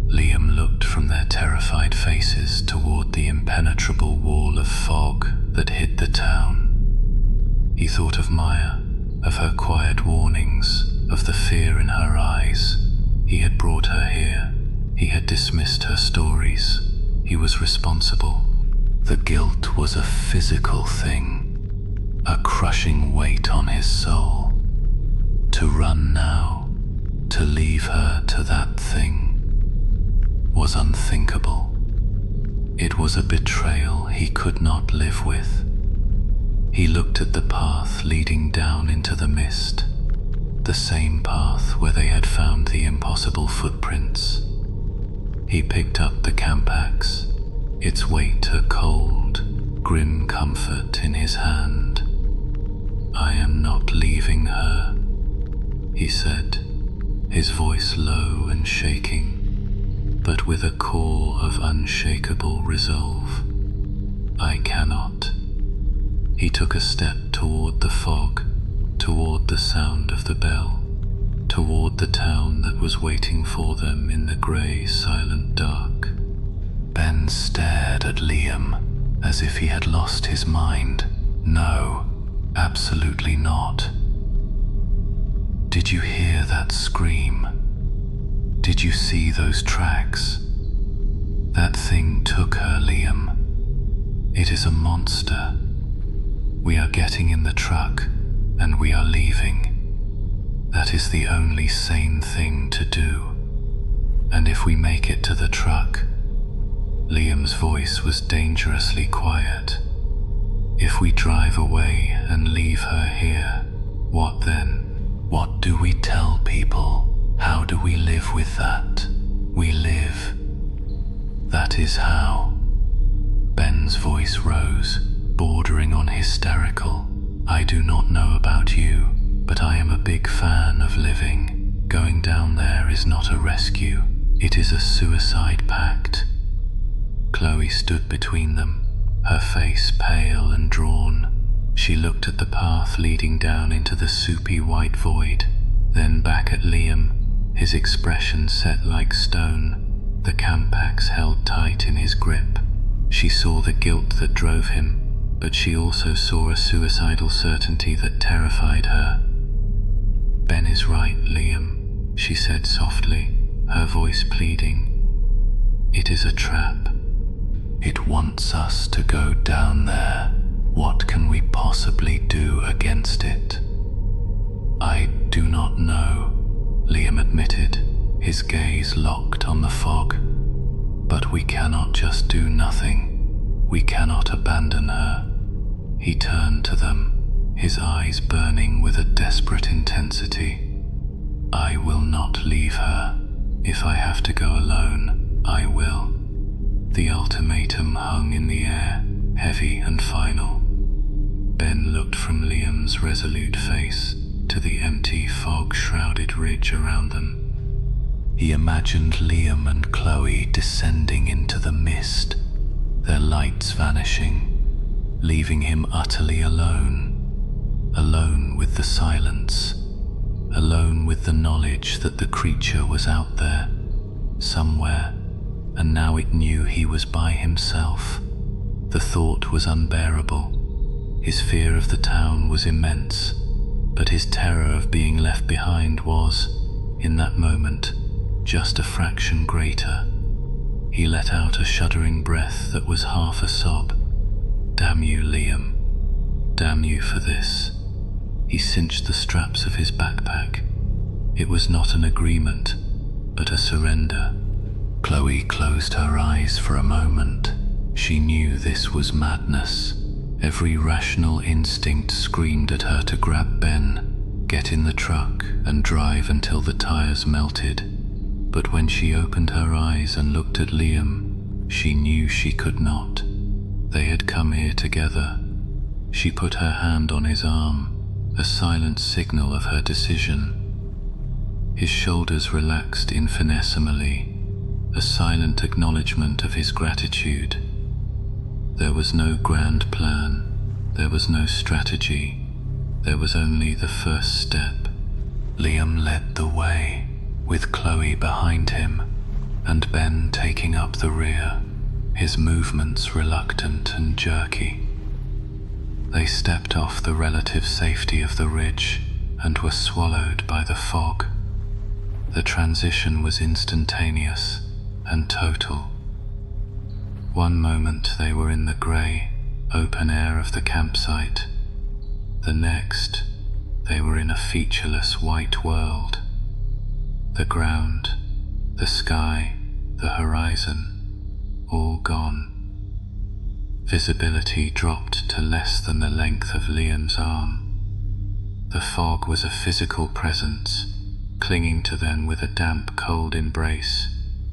Liam looked from their terrified faces toward the impenetrable wall of fog that hid the town. He thought of Maya, of her quiet warnings, of the fear in her eyes. He had brought her here. He had dismissed her stories. He was responsible. The guilt was a physical thing, a crushing weight on his soul. To run now, to leave her to that thing, was unthinkable. It was a betrayal he could not live with. He looked at the path leading down into the mist, the same path where they had found the impossible footprints. He picked up the camp axe, its weight a cold, grim comfort in his hand. "I am not leaving her," he said, his voice low and shaking, but with a core of unshakable resolve. "I cannot." He took a step toward the fog, toward the sound of the bell, toward the town that was waiting for them in the grey, silent dark. Ben stared at Liam as if he had lost his mind. "No, absolutely not." "Did you hear that scream? Did you see those tracks? That thing took her, Liam. It is a monster. We are getting in the truck, and we are leaving. That is the only sane thing to do. And if we make it to the truck," Liam's voice was dangerously quiet, "if we drive away and leave her here, what then? What do we tell people? How do we live with that? We live. That is how." Ben's voice rose, bordering on hysterical. "I do not know about you, but I am a big fan of living. Going down there is not a rescue. It is a suicide pact." Chloe stood between them, her face pale and drawn. She looked at the path leading down into the soupy white void, then back at Liam, his expression set like stone, the camp axe held tight in his grip. She saw the guilt that drove him, but she also saw a suicidal certainty that terrified her. "Ben is right, Liam," she said softly, her voice pleading. "It is a trap. It wants us to go down there. What can we possibly do against it?" "I do not know," Liam admitted, his gaze locked on the fog. "But we cannot just do nothing. We cannot abandon her." He turned to them, his eyes burning with a desperate intensity. "I will not leave her. If I have to go alone, I will." The ultimatum hung in the air, heavy and final. Ben looked from Liam's resolute face to the empty, fog-shrouded ridge around them. He imagined Liam and Chloe descending into the mist, their lights vanishing, leaving him utterly alone, alone with the silence, alone with the knowledge that the creature was out there, somewhere, and now it knew he was by himself. The thought was unbearable. His fear of the town was immense, but his terror of being left behind was, in that moment, just a fraction greater. He let out a shuddering breath that was half a sob. "Damn you, Liam. damn you for this." He cinched the straps of his backpack. It was not an agreement, but a surrender. Chloe closed her eyes for a moment. She knew this was madness. Every rational instinct screamed at her to grab Ben, get in the truck, and drive until the tires melted. But when she opened her eyes and looked at Liam, she knew she could not. They had come here together. She put her hand on his arm, a silent signal of her decision. His shoulders relaxed infinitesimally, a silent acknowledgement of his gratitude. There was no grand plan, there was no strategy, there was only the first step. Liam led the way, with Chloe behind him, and Ben taking up the rear, his movements reluctant and jerky. They stepped off the relative safety of the ridge and were swallowed by the fog. The transition was instantaneous and total. One moment they were in the grey, open air of the campsite. The next, they were in a featureless white world. The ground, the sky, the horizon, all gone. Visibility dropped to less than the length of Liam's arm. The fog was a physical presence, clinging to them with a damp, cold embrace,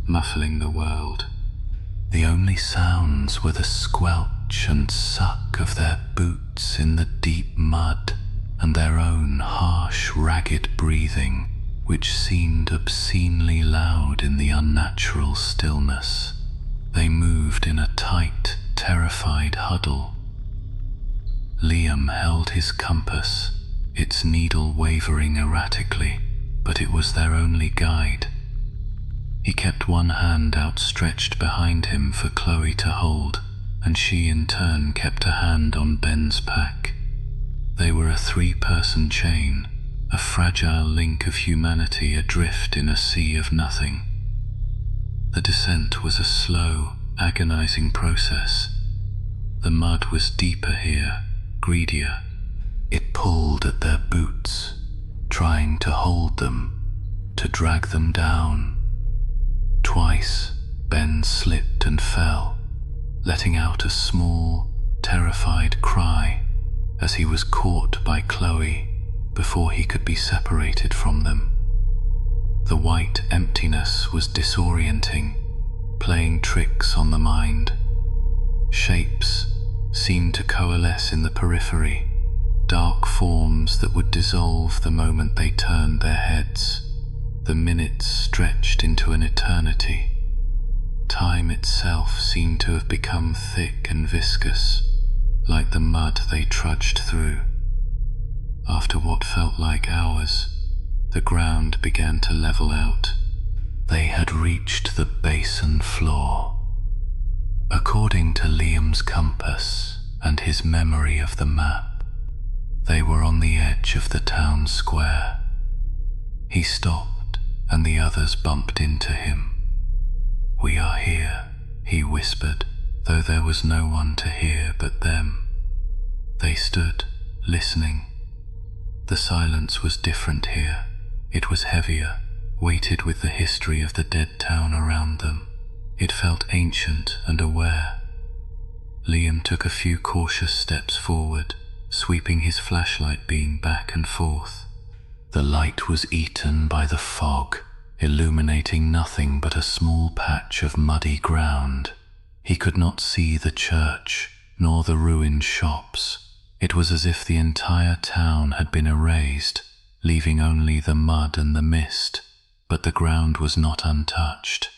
muffling the world. The only sounds were the squelch and suck of their boots in the deep mud, and their own harsh, ragged breathing, which seemed obscenely loud in the unnatural stillness. They moved in a tight, terrified huddle. Liam held his compass, its needle wavering erratically, but it was their only guide. He kept one hand outstretched behind him for Chloe to hold, and she in turn kept a hand on Ben's pack. They were a three-person chain, a fragile link of humanity adrift in a sea of nothing. The descent was a slow, agonizing process. The mud was deeper here, greedier. It pulled at their boots, trying to hold them, to drag them down. Twice, Ben slipped and fell, letting out a small, terrified cry as he was caught by Chloe before he could be separated from them. The white emptiness was disorienting, playing tricks on the mind. Shapes seemed to coalesce in the periphery, dark forms that would dissolve the moment they turned their heads. The minutes stretched into an eternity. Time itself seemed to have become thick and viscous, like the mud they trudged through. After what felt like hours, the ground began to level out. They had reached the basin floor. According to Liam's compass and his memory of the map, they were on the edge of the town square. He stopped, and the others bumped into him. "We are here," he whispered, though there was no one to hear but them. They stood, listening. The silence was different here. It was heavier, weighted with the history of the dead town around them. It felt ancient and aware. Liam took a few cautious steps forward, sweeping his flashlight beam back and forth. The light was eaten by the fog, illuminating nothing but a small patch of muddy ground. He could not see the church, nor the ruined shops. It was as if the entire town had been erased, leaving only the mud and the mist, but the ground was not untouched.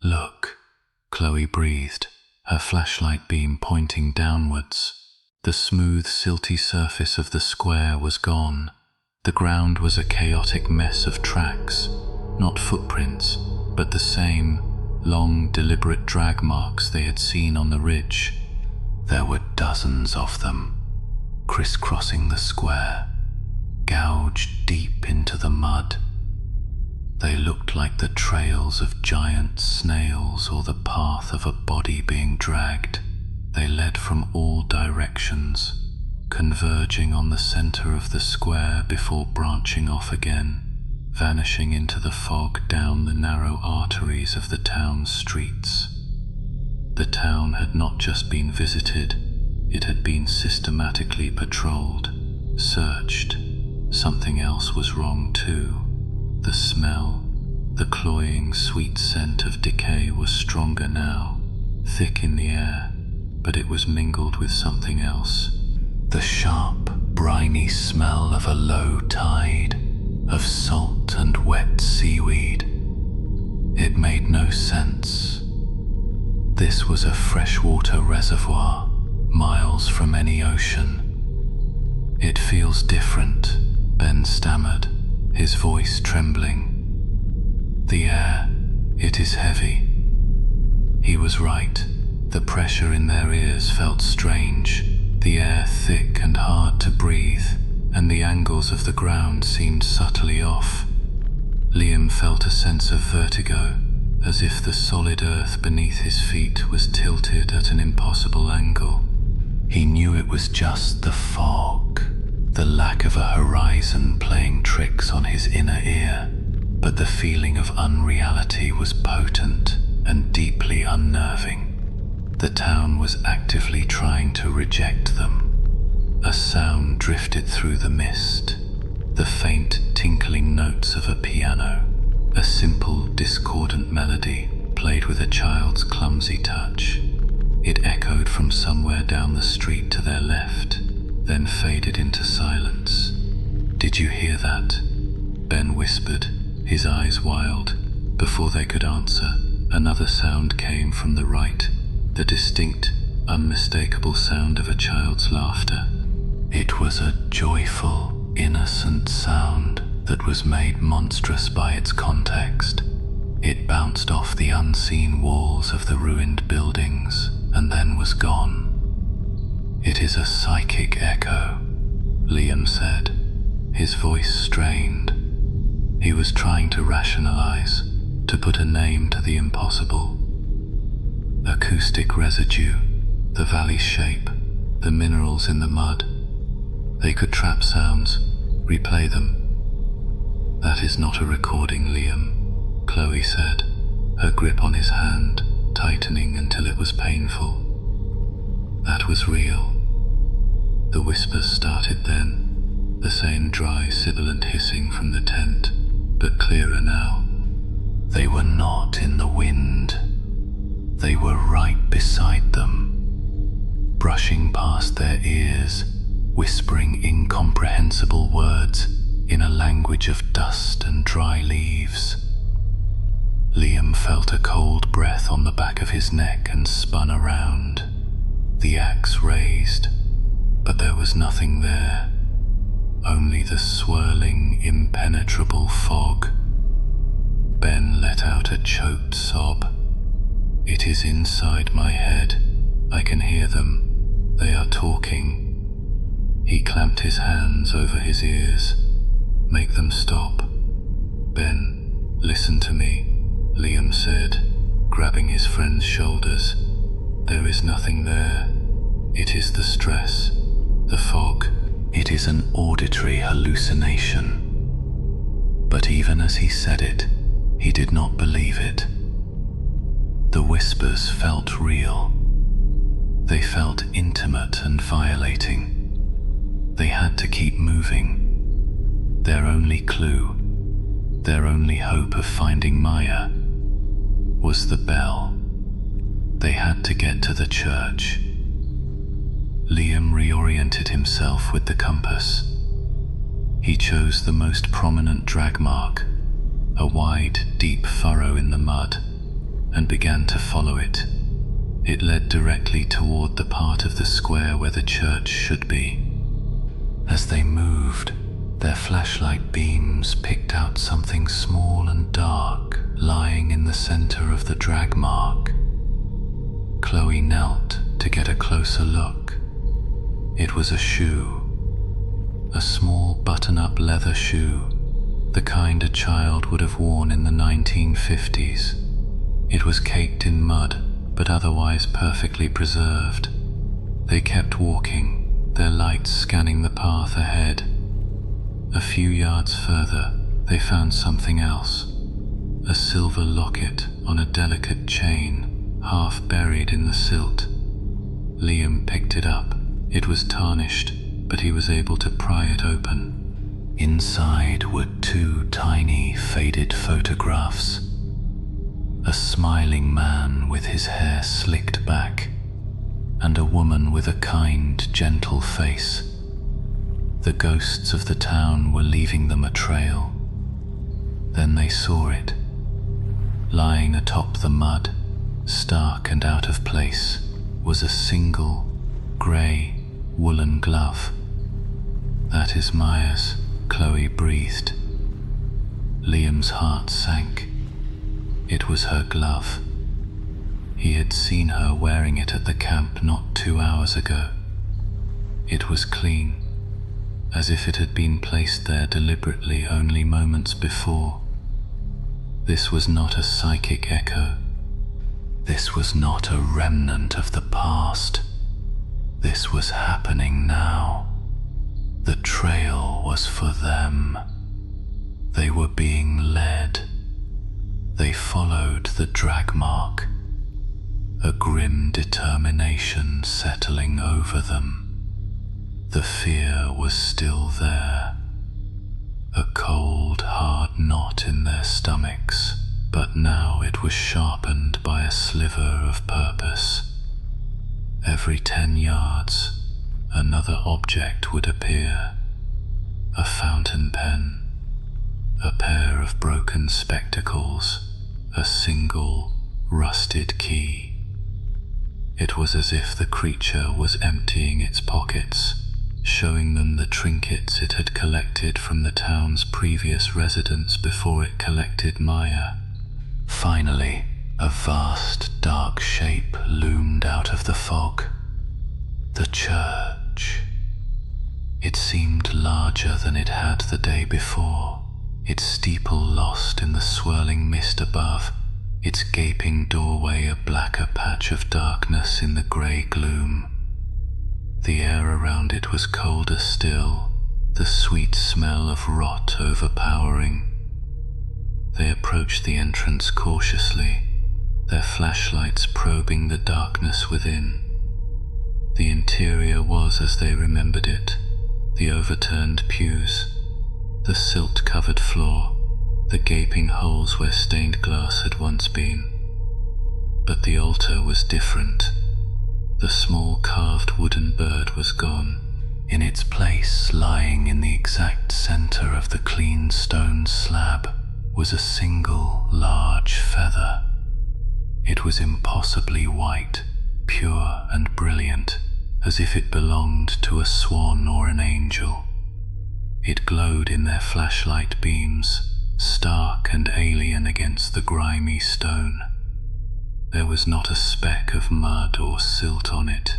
"Look," Chloe breathed, her flashlight beam pointing downwards. The smooth, silty surface of the square was gone. The ground was a chaotic mess of tracks, not footprints, but the same long, deliberate drag marks they had seen on the ridge. There were dozens of them, crisscrossing the square, gouged deep into the mud. They looked like the trails of giant snails or the path of a body being dragged. They led from all directions, converging on the center of the square before branching off again, vanishing into the fog down the narrow arteries of the town's streets. The town had not just been visited, it had been systematically patrolled, searched. Something else was wrong too. The smell, the cloying sweet scent of decay was stronger now, thick in the air, but it was mingled with something else. The sharp, briny smell of a low tide, of salt and wet seaweed. It made no sense. This was a freshwater reservoir, miles from any ocean. It feels different, Ben stammered, his voice trembling. The air, it is heavy. He was right. The pressure in their ears felt strange, the air thick and hard to breathe, and the angles of the ground seemed subtly off. Liam felt a sense of vertigo, as if the solid earth beneath his feet was tilted at an impossible angle. He knew it was just the fog, the lack of a horizon playing tricks on his inner ear, but the feeling of unreality was potent and deeply unnerving. The town was actively trying to reject them. A sound drifted through the mist, the faint tinkling notes of a piano, a simple discordant melody played with a child's clumsy touch. It echoed from somewhere down the street to their left, then faded into silence. "Did you hear that?" Ben whispered, his eyes wild. Before they could answer, another sound came from the right, the distinct, unmistakable sound of a child's laughter. It was a joyful, innocent sound that was made monstrous by its context. It bounced off the unseen walls of the ruined buildings and then was gone. "It is a psychic echo," Liam said, his voice strained. He was trying to rationalize, to put a name to the impossible. Acoustic residue, the valley's shape, the minerals in the mud. They could trap sounds, replay them. "That is not a recording, Liam," Chloe said, her grip on his hand tightening until it was painful. "That was real." The whispers started then, the same dry, sibilant hissing from the tent, but clearer now. They were not in the wind. They were right beside them, brushing past their ears, whispering incomprehensible words in a language of dust and dry leaves. Liam felt a cold breath on the back of his neck and spun around. The axe raised, but there was nothing there, only the swirling, impenetrable fog. Ben let out a choked sob. "It is inside my head. I can hear them. They are talking." He clamped his hands over his ears. "Make them stop." "Ben, listen to me," Liam said, grabbing his friend's shoulders. "There is nothing there. It is the stress, the fog. It is an auditory hallucination." But even as he said it, he did not believe it. The whispers felt real. They felt intimate and violating. They had to keep moving. Their only clue, their only hope of finding Maya, was the bell. They had to get to the church. Liam reoriented himself with the compass. He chose the most prominent drag mark, a wide, deep furrow in the mud, and began to follow it. It led directly toward the part of the square where the church should be. As they moved, their flashlight beams picked out something small and dark lying in the center of the drag mark. Chloe knelt to get a closer look. It was a shoe, a small button-up leather shoe, the kind a child would have worn in the 1950s. It was caked in mud, but otherwise perfectly preserved. They kept walking, their lights scanning the path ahead. A few yards further, they found something else. A silver locket on a delicate chain, half buried in the silt. Liam picked it up. It was tarnished, but he was able to pry it open. Inside were two tiny, faded photographs. A smiling man with his hair slicked back, and a woman with a kind, gentle face. The ghosts of the town were leaving them a trail. Then they saw it. Lying atop the mud, stark and out of place, was a single, grey, woolen glove. "That is Maya's," Chloe breathed. Liam's heart sank. It was her glove. He had seen her wearing it at the camp not 2 hours ago. It was clean, as if it had been placed there deliberately only moments before. This was not a psychic echo. This was not a remnant of the past. This was happening now. The trail was for them. They were being led. They followed the drag mark, a grim determination settling over them. The fear was still there, a cold, hard knot in their stomachs, but now it was sharpened by a sliver of purpose. Every 10 yards, another object would appear. A fountain pen, a pair of broken spectacles, a single, rusted key. It was as if the creature was emptying its pockets, showing them the trinkets it had collected from the town's previous residents before it collected Maya. Finally, a vast, dark shape loomed out of the fog. The church. It seemed larger than it had the day before, its steeple lost in the swirling mist above, its gaping doorway a blacker patch of darkness in the grey gloom. The air around it was colder still, the sweet smell of rot overpowering. They approached the entrance cautiously, their flashlights probing the darkness within. The interior was as they remembered it, the overturned pews, the silt-covered floor, the gaping holes where stained glass had once been. But the altar was different. The small carved wooden bird was gone. In its place, lying in the exact center of the clean stone slab, was a single large feather. It was impossibly white, pure and brilliant, as if it belonged to a swan or an angel. It glowed in their flashlight beams, stark and alien against the grimy stone. There was not a speck of mud or silt on it.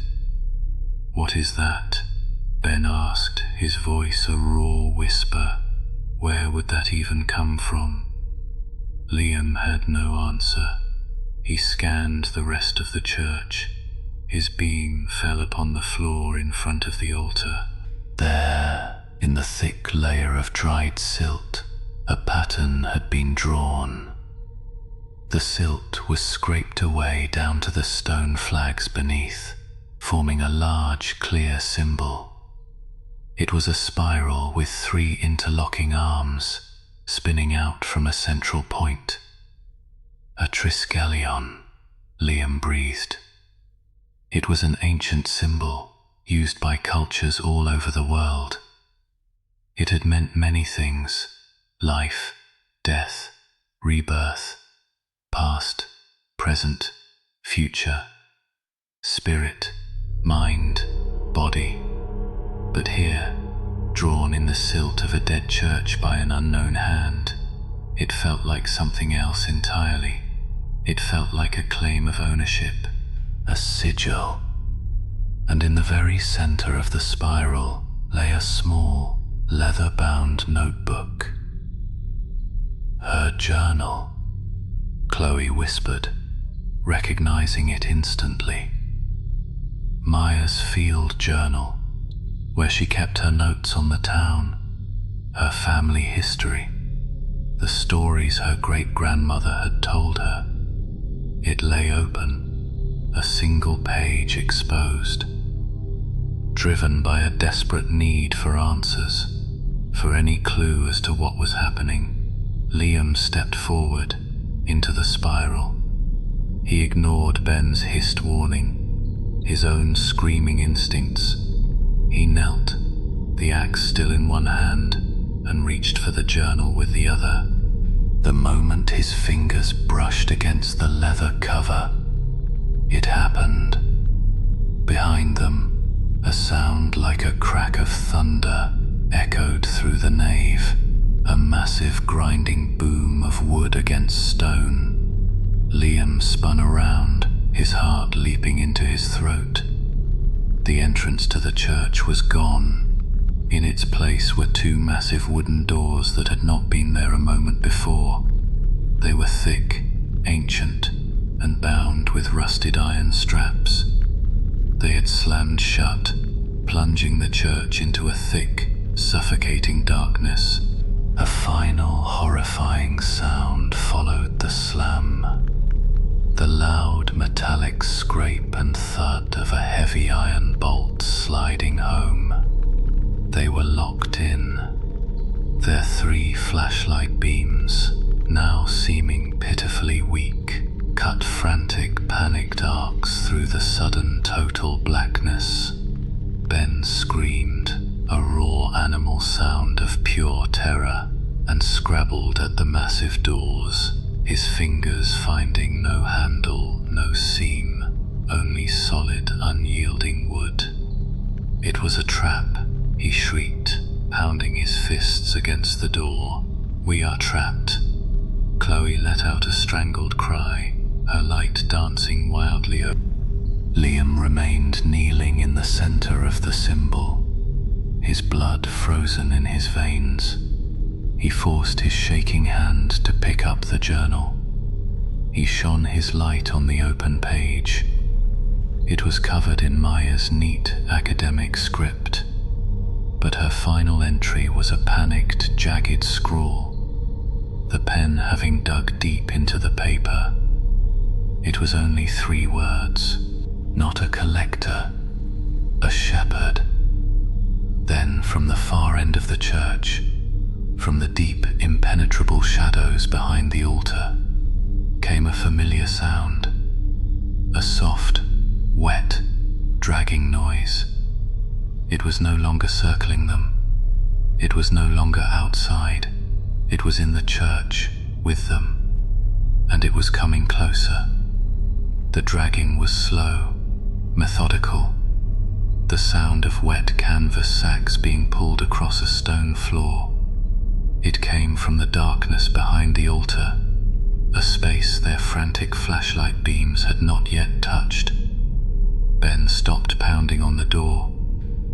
"What is that?" Ben asked, his voice a raw whisper. Where would that even come from? Liam had no answer. He scanned the rest of the church. His beam fell upon the floor in front of the altar. There, in the thick layer of dried silt, a pattern had been drawn. The silt was scraped away down to the stone flags beneath, forming a large, clear symbol. It was a spiral with 3 interlocking arms, spinning out from a central point. A triskelion, Liam breathed. It was an ancient symbol, used by cultures all over the world. It had meant many things: life, death, rebirth, past, present, future, spirit, mind, body. But here, drawn in the silt of a dead church by an unknown hand, it felt like something else entirely. It felt like a claim of ownership, a sigil. And in the very center of the spiral lay a small, leather-bound notebook. "Her journal," Chloe whispered, recognizing it instantly. Maya's field journal, where she kept her notes on the town, her family history, the stories her great-grandmother had told her. It lay open, a single page exposed. Driven by a desperate need for answers, for any clue as to what was happening, Liam stepped forward into the spiral. He ignored Ben's hissed warning, his own screaming instincts. He knelt, the axe still in one hand, and reached for the journal with the other. The moment his fingers brushed against the leather cover, it happened. Behind them, a sound like a crack of thunder echoed through the nave, a massive grinding boom of wood against stone. Liam spun around, his heart leaping into his throat. The entrance to the church was gone. In its place were two massive wooden doors that had not been there a moment before. They were thick, ancient, and bound with rusted iron straps. They had slammed shut, plunging the church into a thick, suffocating darkness. A final, horrifying sound followed the slam. The loud metallic scrape and thud of a heavy iron bolt sliding home. They were locked in, their 3 flashlight beams, now seeming pitifully weak, cut frantic, panicked arcs through the sudden total blackness. Ben screamed, a raw animal sound of pure terror, and scrabbled at the massive doors, his fingers finding no handle, no seam, only solid, unyielding wood. It was a trap, he shrieked, pounding his fists against the door. "We are trapped." Chloe let out a strangled cry, her light dancing wildly over. Liam remained kneeling in the center of the symbol, his blood frozen in his veins. He forced his shaking hand to pick up the journal. He shone his light on the open page. It was covered in Maya's neat academic script, but her final entry was a panicked, jagged scrawl, the pen having dug deep into the paper. It was only 3 words, not a collector, a shepherd. Then, from the far end of the church, from the deep, impenetrable shadows behind the altar, came a familiar sound, a soft, wet, dragging noise. It was no longer circling them. It was no longer outside. It was in the church, with them, and it was coming closer. The dragging was slow, methodical, the sound of wet canvas sacks being pulled across a stone floor. It came from the darkness behind the altar, a space their frantic flashlight beams had not yet touched. Ben stopped pounding on the door.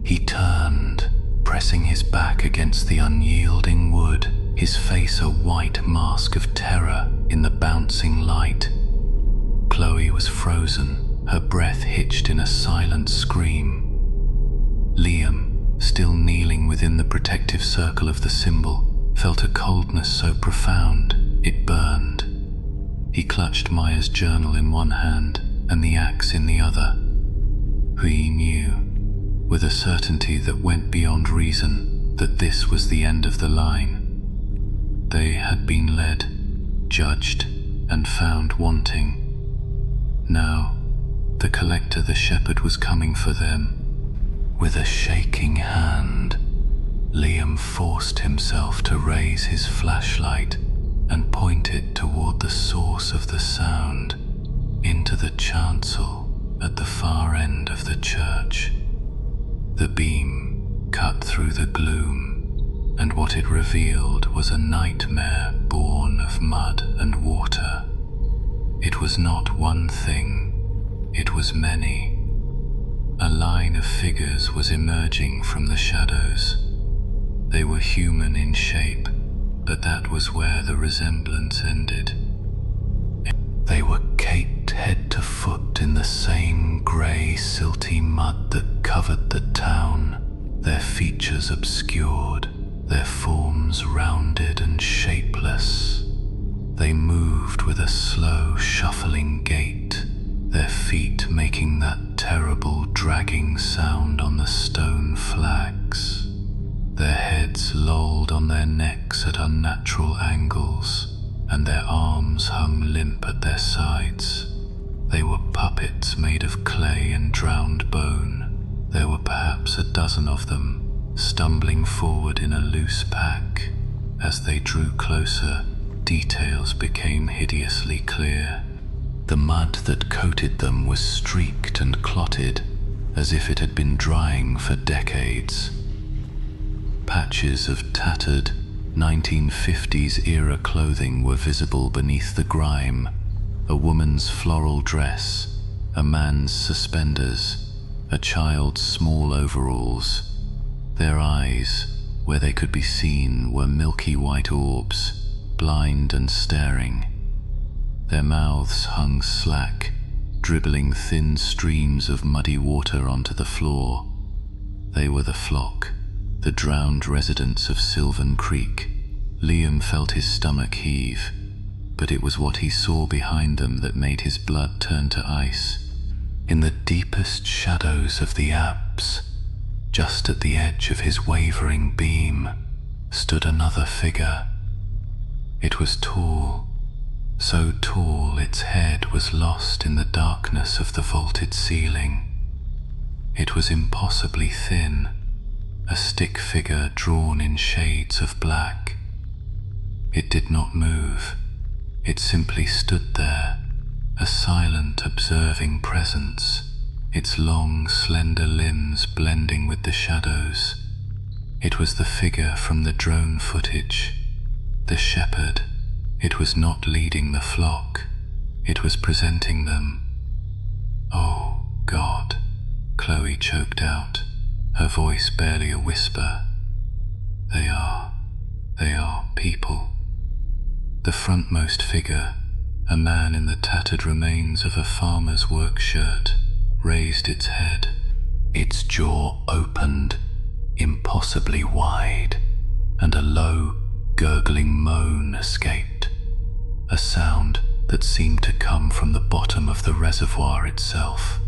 He turned, pressing his back against the unyielding wood, his face a white mask of terror in the bouncing light. Chloe was frozen, her breath hitched in a silent scream. Liam, still kneeling within the protective circle of the symbol, felt a coldness so profound it burned. He clutched Maya's journal in one hand and the axe in the other. He knew, with a certainty that went beyond reason, that this was the end of the line. They had been led, judged, and found wanting. Now, the collector, the shepherd, was coming for them. With a shaking hand, Liam forced himself to raise his flashlight and point it toward the source of the sound, into the chancel at the far end of the church. The beam cut through the gloom, and what it revealed was a nightmare born of mud and water. It was not one thing, it was many. A line of figures was emerging from the shadows. They were human in shape, but that was where the resemblance ended. They were caked head to foot in the same grey, silty mud that covered the town. their features obscured, their forms rounded and shapeless. They moved with a slow, shuffling gait, their feet making that terrible dragging sound on the stone flags. Their heads lolled on their necks at unnatural angles, and their arms hung limp at their sides. They were puppets made of clay and drowned bone. There were perhaps a dozen of them, stumbling forward in a loose pack. As they drew closer, details became hideously clear. The mud that coated them was streaked and clotted, as if it had been drying for decades. Patches of tattered 1950s-era clothing were visible beneath the grime. A woman's floral dress, a man's suspenders, a child's small overalls. Their eyes, where they could be seen, were milky white orbs, blind and staring. Their mouths hung slack, dribbling thin streams of muddy water onto the floor. They were the flock, the drowned residents of Silvan Creek. Liam felt his stomach heave, but it was what he saw behind them that made his blood turn to ice. In the deepest shadows of the apse, just at the edge of his wavering beam, stood another figure. It was tall, so tall its head was lost in the darkness of the vaulted ceiling. It was impossibly thin, a stick figure drawn in shades of black. It did not move. It simply stood there, a silent, observing presence, its long, slender limbs blending with the shadows. It was the figure from the drone footage, the shepherd. It was not leading the flock, it was presenting them. "Oh, God," Chloe choked out, her voice barely a whisper. They are people." The frontmost figure, a man in the tattered remains of a farmer's work shirt, raised its head. Its jaw opened, impossibly wide, and a low, gurgling moan escaped, a sound that seemed to come from the bottom of the reservoir itself.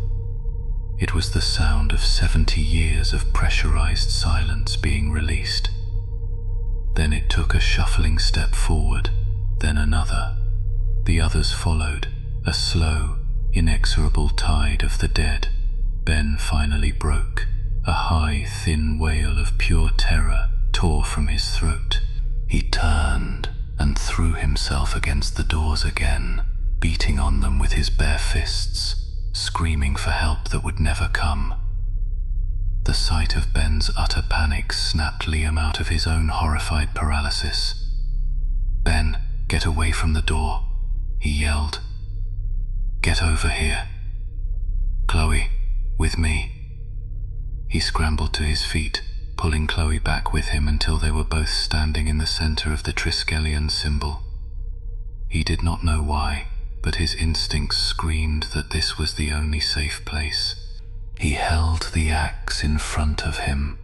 It was the sound of 70 years of pressurized silence being released. Then it took a shuffling step forward, then another. The others followed, a slow, inexorable tide of the dead. Ben finally broke. A high, thin wail of pure terror tore from his throat. He turned and threw himself against the doors again, beating on them with his bare fists, screaming for help that would never come. The sight of Ben's utter panic snapped Liam out of his own horrified paralysis. "Ben, get away from the door," he yelled. "Get over here. Chloe, with me." He scrambled to his feet, pulling Chloe back with him until they were both standing in the center of the Triskelion symbol. He did not know why, but his instincts screamed that this was the only safe place. He held the axe in front of him,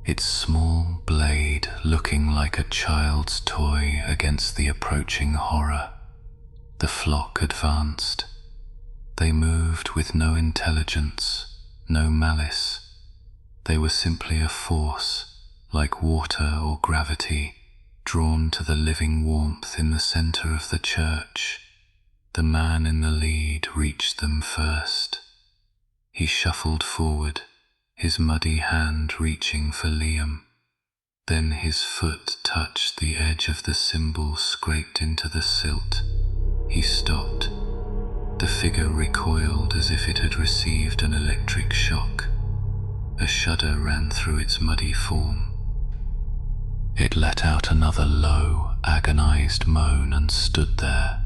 its small blade looking like a child's toy against the approaching horror. The flock advanced. They moved with no intelligence, no malice. They were simply a force, like water or gravity, drawn to the living warmth in the center of the church. The man in the lead reached them first. He shuffled forward, his muddy hand reaching for Liam. Then his foot touched the edge of the symbol, scraped into the silt. He stopped. The figure recoiled as if it had received an electric shock. A shudder ran through its muddy form. It let out another low, agonized moan and stood there,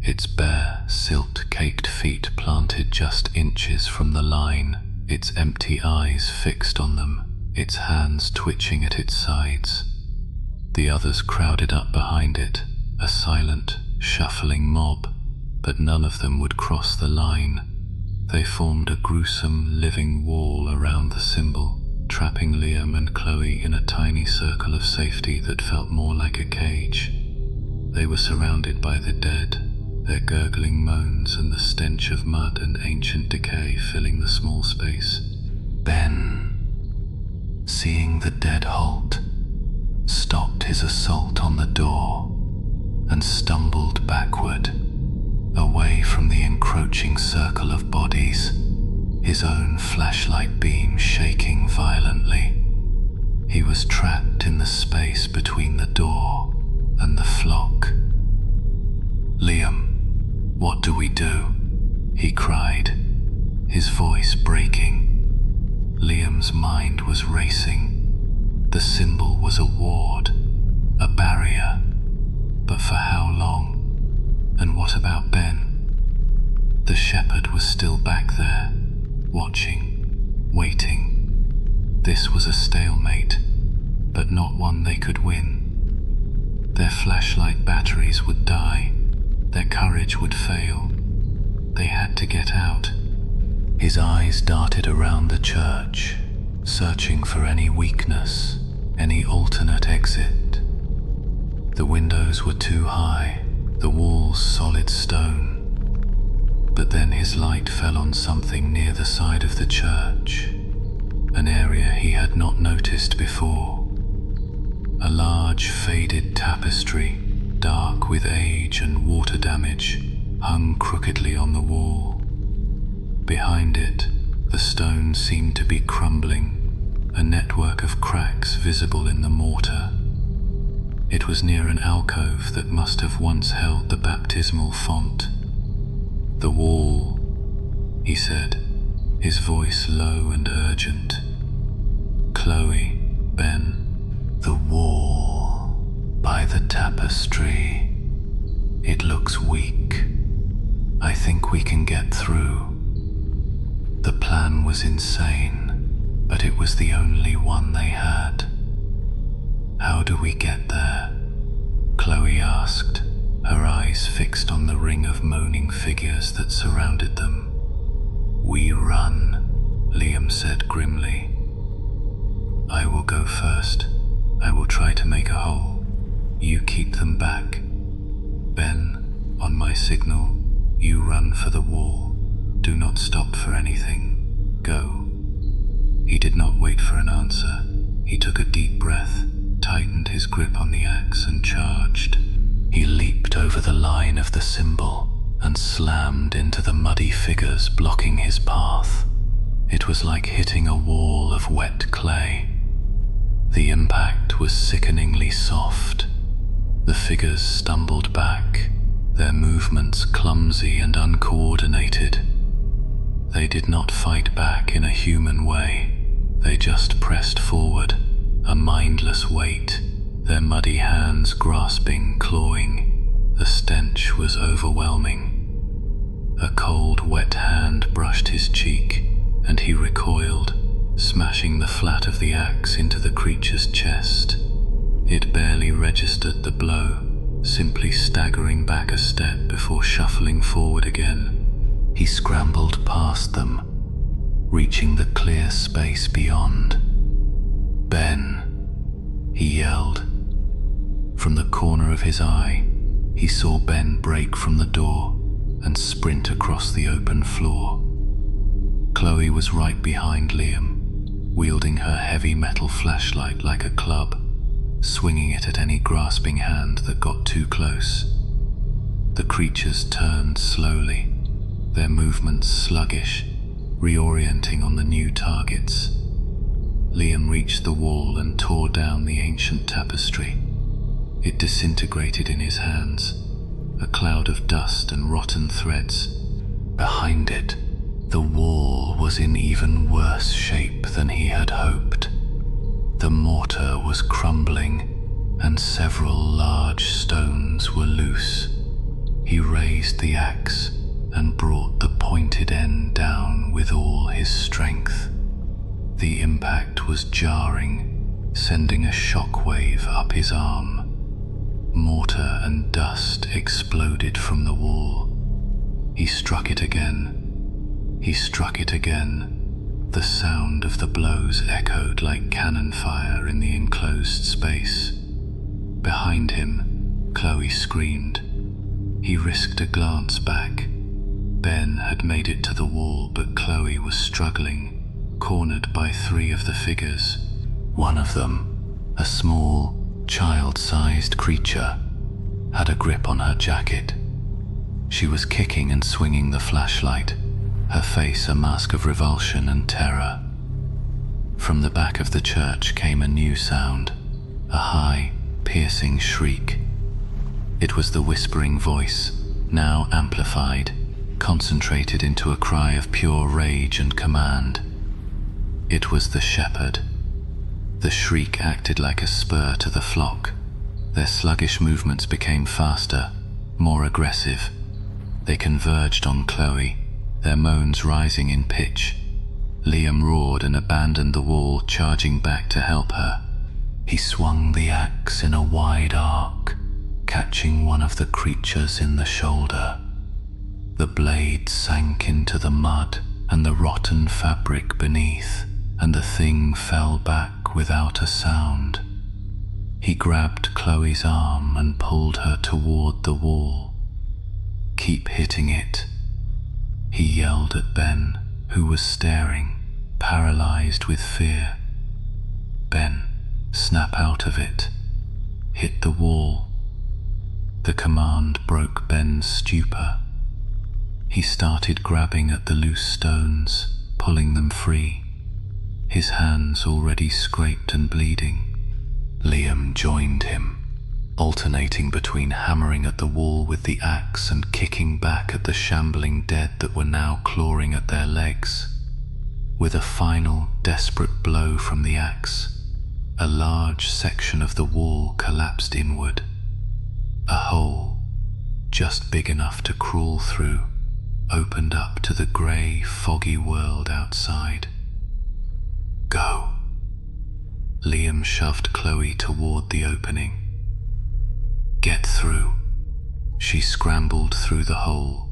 its bare, silt-caked feet planted just inches from the line, its empty eyes fixed on them, its hands twitching at its sides. The others crowded up behind it, a silent, shuffling mob, but none of them would cross the line. They formed a gruesome, living wall around the symbol, trapping Liam and Chloe in a tiny circle of safety that felt more like a cage. They were surrounded by the dead, their gurgling moans and the stench of mud and ancient decay filling the small space. Ben, seeing the dead halt, stopped his assault on the door and stumbled backward, away from the encroaching circle of bodies, his own flashlight beam shaking violently. He was trapped in the space between the door and the flock. "Liam, what do we do?" he cried, his voice breaking. Liam's mind was racing. The symbol was a ward, a barrier. But for how long? And what about Ben? The shepherd was still back there, watching, waiting. This was a stalemate, but not one they could win. Their flashlight batteries would die, their courage would fail. They had to get out. His eyes darted around the church, searching for any weakness, any alternate exit. The windows were too high, the walls solid stone. But then his light fell on something near the side of the church, an area he had not noticed before. A large faded tapestry, dark with age and water damage, hung crookedly on the wall. Behind it, the stone seemed to be crumbling, a network of cracks visible in the mortar. It was near an alcove that must have once held the baptismal font. "The wall," he said, his voice low and urgent. "Chloe, Ben, the wall by the tapestry. It looks weak. I think we can get through." The plan was insane, but it was the only one they had. "How do we get there?" Chloe asked, her eyes fixed on the ring of moaning figures that surrounded them. "We run," Liam said grimly. "I will go first. I will try to make a hole. You keep them back. Ben, on my signal, you run for the wall. Do not stop for anything. Go." He did not wait for an answer. He took a deep breath, tightened his grip on the axe and charged. He leaped over the line of the symbol and slammed into the muddy figures blocking his path. It was like hitting a wall of wet clay. The impact was sickeningly soft. The figures stumbled back, their movements clumsy and uncoordinated. They did not fight back in a human way. They just pressed forward, a mindless weight, their muddy hands grasping, clawing. The stench was overwhelming. A cold, wet hand brushed his cheek, and he recoiled, smashing the flat of the axe into the creature's chest. It barely registered the blow, simply staggering back a step before shuffling forward again. He scrambled past them, reaching the clear space beyond. "Ben," he yelled. From the corner of his eye, he saw Ben break from the door and sprint across the open floor. Chloe was right behind Liam, wielding her heavy metal flashlight like a club, swinging it at any grasping hand that got too close. The creatures turned slowly, their movements sluggish, reorienting on the new targets. Liam reached the wall and tore down the ancient tapestry. It disintegrated in his hands, a cloud of dust and rotten threads. Behind it, the wall was in even worse shape than he had hoped. The mortar was crumbling, and several large stones were loose. He raised the axe and brought the pointed end down with all his strength. The impact was jarring, sending a shockwave up his arm. Mortar and dust exploded from the wall. He struck it again. He struck it again, the sound of the blows echoed like cannon fire in the enclosed space. Behind him, Chloe screamed. He risked a glance back. Ben had made it to the wall, but Chloe was struggling, cornered by 3 of the figures. One of them, a small, child-sized creature, had a grip on her jacket. She was kicking and swinging the flashlight, her face a mask of revulsion and terror. From the back of the church came a new sound, a high, piercing shriek. It was the whispering voice, now amplified, concentrated into a cry of pure rage and command. It was the shepherd. The shriek acted like a spur to the flock. Their sluggish movements became faster, more aggressive. They converged on Chloe, their moans rising in pitch. Liam roared and abandoned the wall, charging back to help her. He swung the axe in a wide arc, catching one of the creatures in the shoulder. The blade sank into the mud and the rotten fabric beneath, and the thing fell back without a sound. He grabbed Chloe's arm and pulled her toward the wall. "Keep hitting it," he yelled at Ben, who was staring, paralyzed with fear. "Ben, snap out of it. Hit the wall." The command broke Ben's stupor. He started grabbing at the loose stones, pulling them free, his hands already scraped and bleeding. Liam joined him, alternating between hammering at the wall with the axe and kicking back at the shambling dead that were now clawing at their legs. With a final, desperate blow from the axe, a large section of the wall collapsed inward. A hole, just big enough to crawl through, opened up to the grey, foggy world outside. "Go." Liam shoved Chloe toward the opening. "Get through." She scrambled through the hole,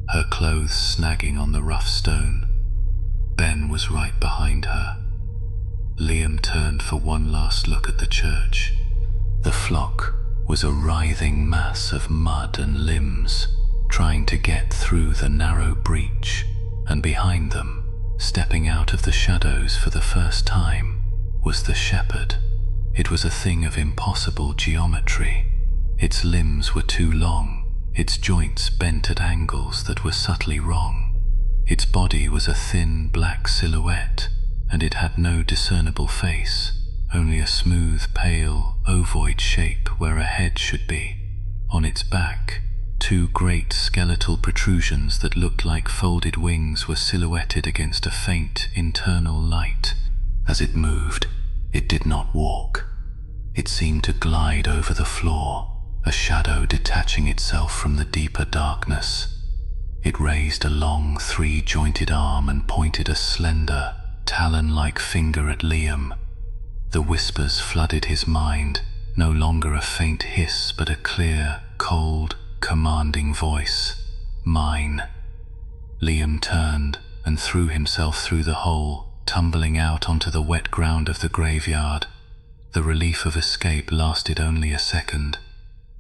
her clothes snagging on the rough stone. Ben was right behind her. Liam turned for one last look at the church. The flock was a writhing mass of mud and limbs, trying to get through the narrow breach, and behind them, stepping out of the shadows for the first time, was the shepherd. It was a thing of impossible geometry. Its limbs were too long, its joints bent at angles that were subtly wrong. Its body was a thin black silhouette, and it had no discernible face, only a smooth, pale, ovoid shape where a head should be. On its back, 2 great skeletal protrusions that looked like folded wings were silhouetted against a faint internal light. As it moved, it did not walk. It seemed to glide over the floor, a shadow detaching itself from the deeper darkness. It raised a long, 3-jointed arm and pointed a slender, talon-like finger at Liam. The whispers flooded his mind, no longer a faint hiss but a clear, cold, commanding voice. "Mine." Liam turned and threw himself through the hole, tumbling out onto the wet ground of the graveyard. The relief of escape lasted only a second.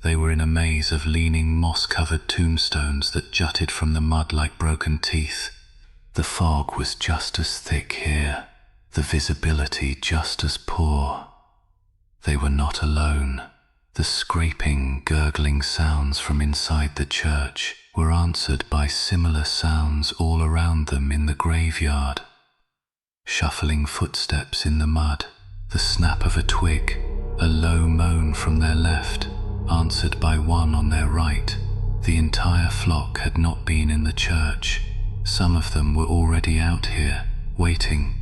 They were in a maze of leaning, moss-covered tombstones that jutted from the mud like broken teeth. The fog was just as thick here, the visibility just as poor. They were not alone. The scraping, gurgling sounds from inside the church were answered by similar sounds all around them in the graveyard. Shuffling footsteps in the mud, the snap of a twig, a low moan from their left, answered by one on their right. The entire flock had not been in the church. Some of them were already out here, waiting.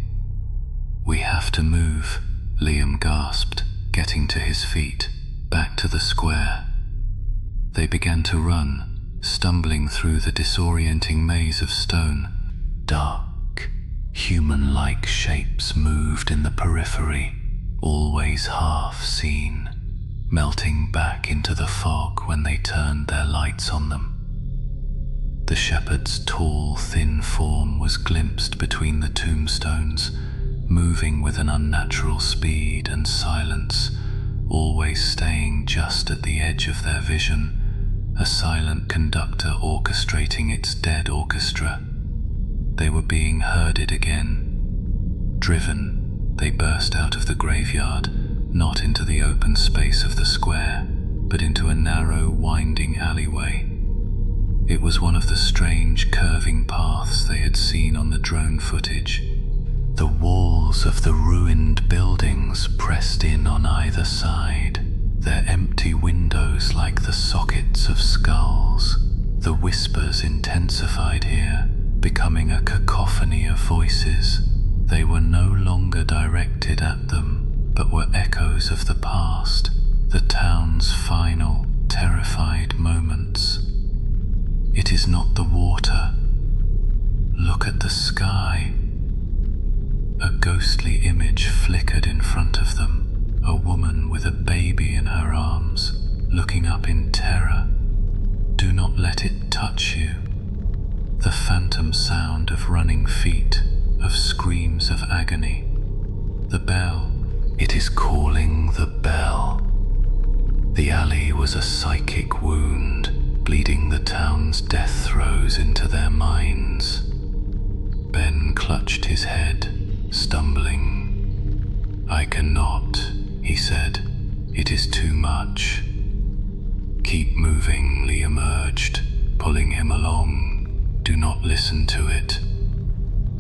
"We have to move," Liam gasped, getting to his feet, back to the square. They began to run, stumbling through the disorienting maze of stone. Dark, human-like shapes moved in the periphery, always half seen, melting back into the fog when they turned their lights on them. The shepherd's tall, thin form was glimpsed between the tombstones, moving with an unnatural speed and silence, always staying just at the edge of their vision, a silent conductor orchestrating its dead orchestra. They were being herded again. Driven, they burst out of the graveyard, not into the open space of the square, but into a narrow, winding alleyway. It was one of the strange, curving paths they had seen on the drone footage. The walls of the ruined buildings pressed in on either side, their empty windows like the sockets of skulls. The whispers intensified here, becoming a cacophony of voices. They were no longer directed at them, but were echoes of the past, the town's final, terrified moments. It is not the water. Look at the sky. A ghostly image flickered in front of them, a woman with a baby in her arms, looking up in terror. Do not let it touch you. The phantom sound of running feet, of screams of agony. The bell. It is calling the bell. The alley was a psychic wound, bleeding the town's death throes into their minds. Ben clutched his head, stumbling. I cannot, he said. It is too much. Keep moving, Liam urged, pulling him along. Do not listen to it.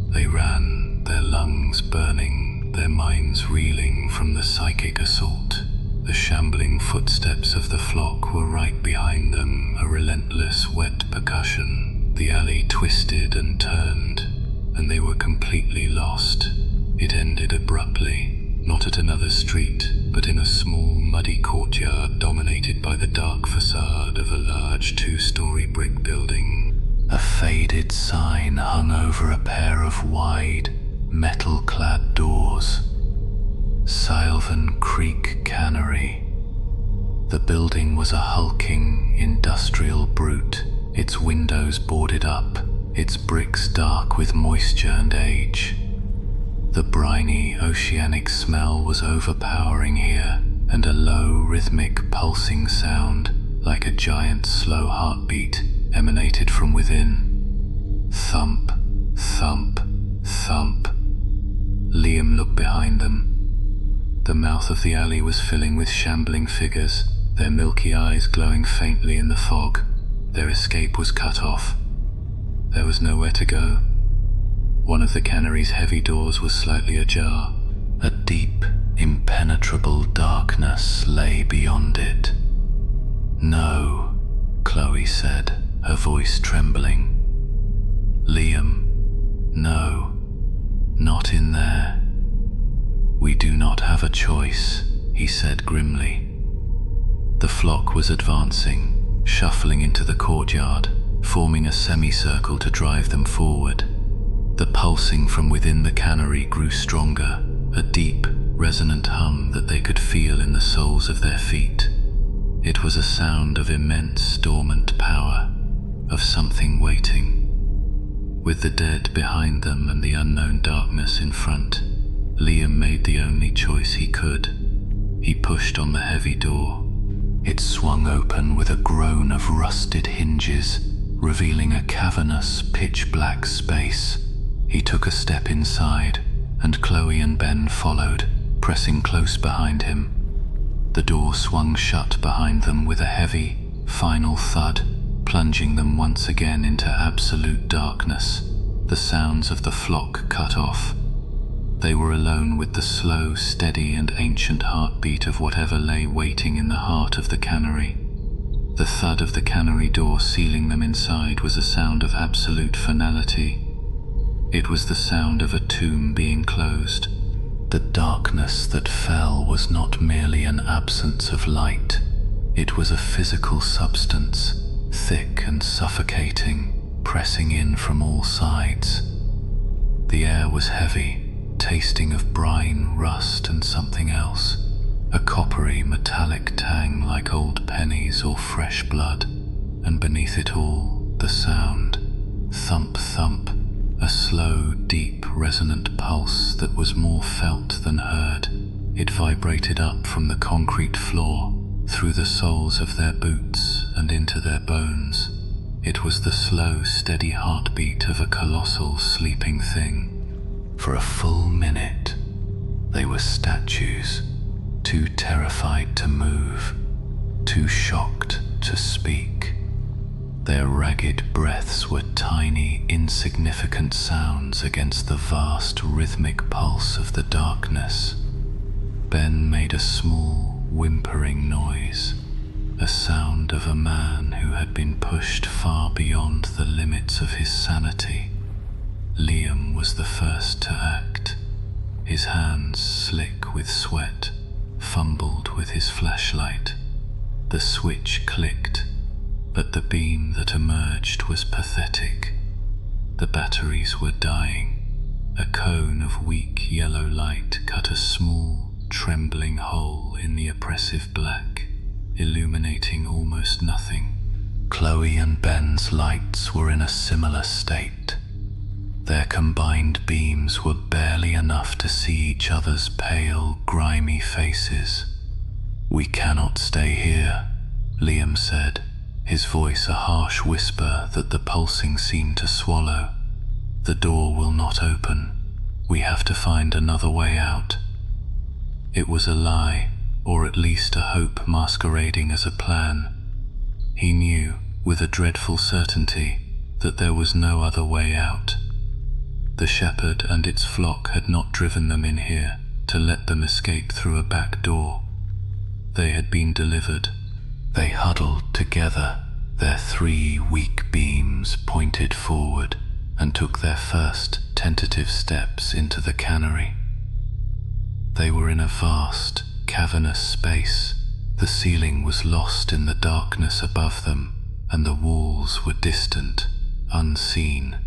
They ran, their lungs burning, their minds reeling from the psychic assault. The shambling footsteps of the flock were right behind them, a relentless wet percussion. The alley twisted and turned, and they were completely lost. It ended abruptly, not at another street, but in a small, muddy courtyard dominated by the dark facade of a large two-story brick building. A faded sign hung over a pair of wide, metal-clad doors. Silvan Creek Cannery. The building was a hulking, industrial brute, its windows boarded up, its bricks dark with moisture and age. The briny, oceanic smell was overpowering here, and a low, rhythmic, pulsing sound, like a giant slow heartbeat, emanated from within. Thump, thump, thump. Liam looked behind them. The mouth of the alley was filling with shambling figures, their milky eyes glowing faintly in the fog. Their escape was cut off. There was nowhere to go. One of the cannery's heavy doors was slightly ajar. A deep, impenetrable darkness lay beyond it. No, Chloe said, her voice trembling. Liam, no, not in there. We do not have a choice, he said grimly. The flock was advancing, shuffling into the courtyard, forming a semicircle to drive them forward. The pulsing from within the cannery grew stronger, a deep, resonant hum that they could feel in the soles of their feet. It was a sound of immense, dormant power, of something waiting. With the dead behind them and the unknown darkness in front, Liam made the only choice he could. He pushed on the heavy door. It swung open with a groan of rusted hinges, revealing a cavernous, pitch-black space. He took a step inside, and Chloe and Ben followed, pressing close behind him. The door swung shut behind them with a heavy, final thud, plunging them once again into absolute darkness, the sounds of the flock cut off. They were alone with the slow, steady and ancient heartbeat of whatever lay waiting in the heart of the cannery. The thud of the cannery door sealing them inside was a sound of absolute finality. It was the sound of a tomb being closed. The darkness that fell was not merely an absence of light. It was a physical substance, thick and suffocating, pressing in from all sides. The air was heavy, tasting of brine, rust and something else, a coppery metallic tang like old pennies or fresh blood, and beneath it all, the sound, thump thump, a slow, deep, resonant pulse that was more felt than heard. It vibrated up from the concrete floor, through the soles of their boots and into their bones. It was the slow, steady heartbeat of a colossal, sleeping thing. For a full minute, they were statues, too terrified to move, too shocked to speak. Their ragged breaths were tiny, insignificant sounds against the vast, rhythmic pulse of the darkness. Ben made a small, whimpering noise, a sound of a man who had been pushed far beyond the limits of his sanity. Liam was the first to act. His hands, slick with sweat, fumbled with his flashlight. The switch clicked, but the beam that emerged was pathetic. The batteries were dying. A cone of weak yellow light cut a small, trembling hole in the oppressive black, illuminating almost nothing. Chloe and Ben's lights were in a similar state. Their combined beams were barely enough to see each other's pale, grimy faces. "We cannot stay here," Liam said, his voice a harsh whisper that the pulsing seemed to swallow. "The door will not open. We have to find another way out." It was a lie, or at least a hope masquerading as a plan. He knew, with a dreadful certainty, that there was no other way out. The shepherd and its flock had not driven them in here to let them escape through a back door. They had been delivered. They huddled together, their 3 weak beams pointed forward, and took their first tentative steps into the cannery. They were in a vast, cavernous space. The ceiling was lost in the darkness above them, and the walls were distant, unseen.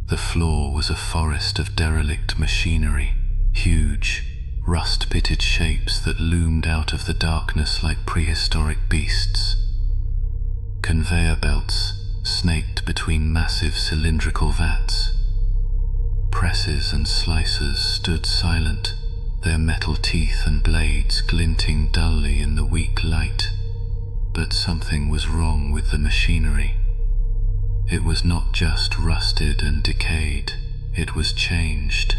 The floor was a forest of derelict machinery, huge, rust-pitted shapes that loomed out of the darkness like prehistoric beasts. Conveyor belts snaked between massive cylindrical vats. Presses and slicers stood silent, their metal teeth and blades glinting dully in the weak light. But something was wrong with the machinery. It was not just rusted and decayed, it was changed.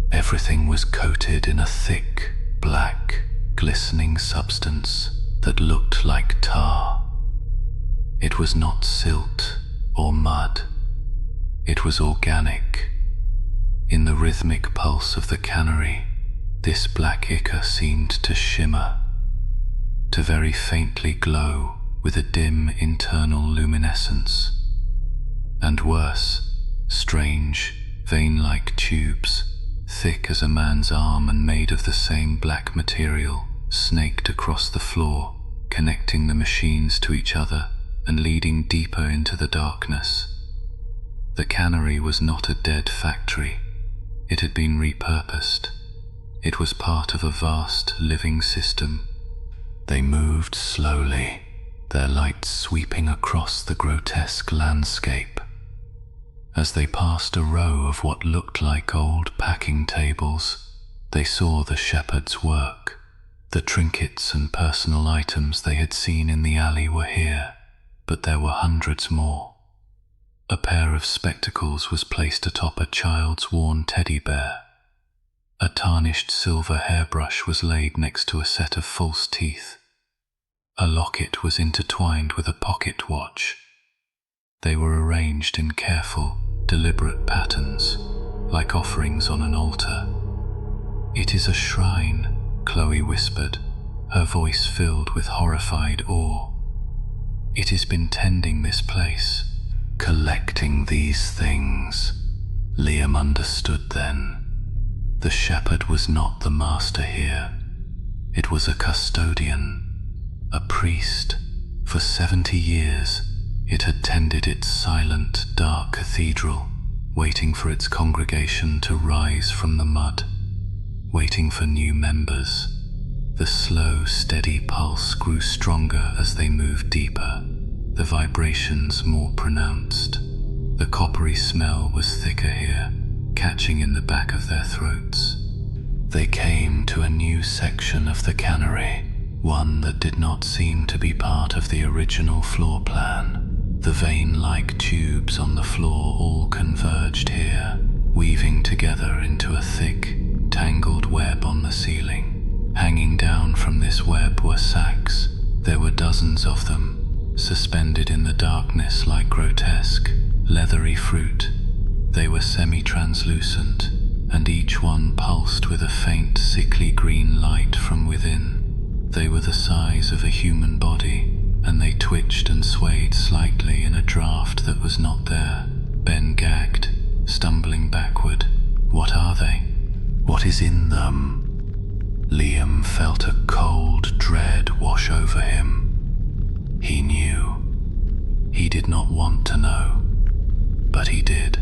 Everything was coated in a thick, black, glistening substance that looked like tar. It was not silt or mud. It was organic. In the rhythmic pulse of the cannery, this black ichor seemed to shimmer, to very faintly glow with a dim internal luminescence. And worse, strange, vein-like tubes, thick as a man's arm and made of the same black material, snaked across the floor, connecting the machines to each other and leading deeper into the darkness. The cannery was not a dead factory. It had been repurposed. It was part of a vast, living system. They moved slowly, their lights sweeping across the grotesque landscape. As they passed a row of what looked like old packing tables, they saw the shepherd's work. The trinkets and personal items they had seen in the alley were here, but there were hundreds more. A pair of spectacles was placed atop a child's worn teddy bear. A tarnished silver hairbrush was laid next to a set of false teeth. A locket was intertwined with a pocket watch. They were arranged in careful, deliberate patterns, like offerings on an altar. "It is a shrine," Chloe whispered, her voice filled with horrified awe. "It has been tending this place, collecting these things." Liam understood then. The shepherd was not the master here. It was a custodian, a priest. For 70 years, it had tended its silent, dark cathedral, waiting for its congregation to rise from the mud, waiting for new members. The slow, steady pulse grew stronger as they moved deeper, the vibrations more pronounced. The coppery smell was thicker here, catching in the back of their throats. They came to a new section of the cannery, one that did not seem to be part of the original floor plan. The vein-like tubes on the floor all converged here, weaving together into a thick, tangled web on the ceiling. Hanging down from this web were sacks. There were dozens of them, suspended in the darkness like grotesque, leathery fruit. They were semi-translucent, and each one pulsed with a faint, sickly green light from within. They were the size of a human body, and they twitched and swayed slightly in a draft that was not there. Ben gagged, stumbling backward. What are they? What is in them? Liam felt a cold dread wash over him. He knew. He did not want to know, but he did.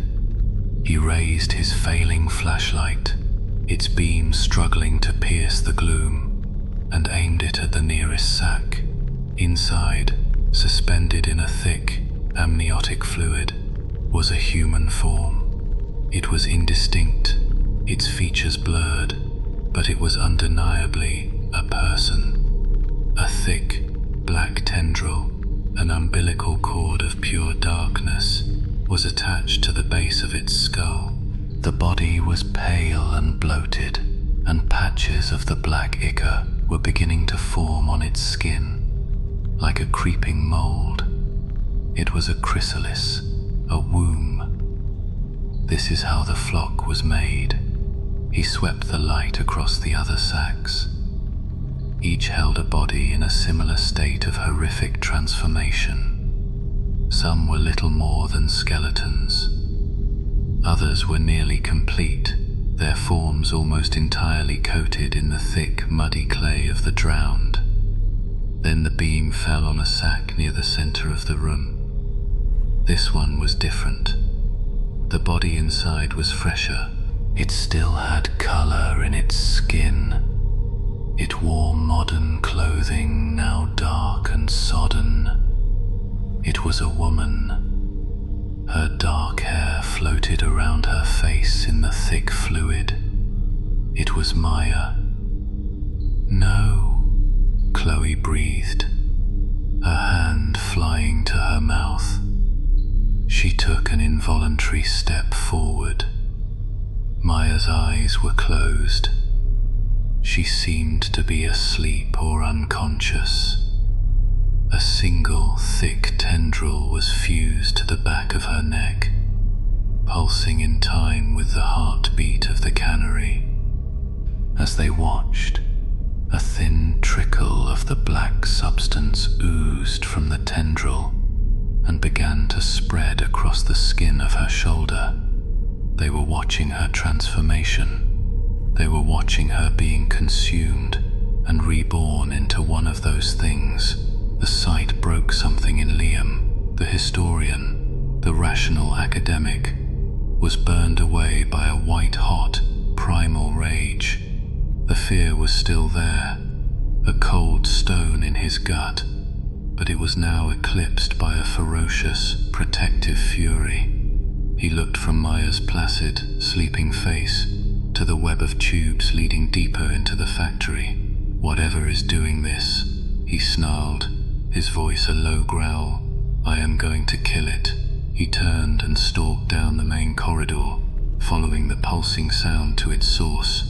He raised his failing flashlight, its beam struggling to pierce the gloom, and aimed it at the nearest sack. Inside, suspended in a thick, amniotic fluid, was a human form. It was indistinct, its features blurred, but it was undeniably a person. A thick, black tendril, an umbilical cord of pure darkness, was attached to the base of its skull. The body was pale and bloated, and patches of the black ichor were beginning to form on its skin, like a creeping mold. It was a chrysalis, a womb. This is how the flock was made. He swept the light across the other sacks. Each held a body in a similar state of horrific transformation. Some were little more than skeletons. Others were nearly complete, their forms almost entirely coated in the thick, muddy clay of the drowned. Then the beam fell on a sack near the center of the room. This one was different. The body inside was fresher. It still had color in its skin. It wore modern clothing, now dark and sodden. It was a woman. Her dark hair floated around her face in the thick fluid. It was Maya. "No," Chloe breathed, her hand flying to her mouth. She took an involuntary step forward. Maya's eyes were closed. She seemed to be asleep or unconscious. A single thick tendril was fused to the back of her neck, pulsing in time with the heartbeat of the cannery. As they watched, a thin trickle of the black substance oozed from the tendril and began to spread across the skin of her shoulder. They were watching her transformation. They were watching her being consumed and reborn into one of those things. The sight broke something in Liam. The historian, the rational academic, was burned away by a white-hot, primal rage. The fear was still there, a cold stone in his gut, but it was now eclipsed by a ferocious, protective fury. He looked from Maya's placid, sleeping face to the web of tubes leading deeper into the factory. "Whatever is doing this," he snarled, his voice a low growl. "I am going to kill it." He turned and stalked down the main corridor, following the pulsing sound to its source.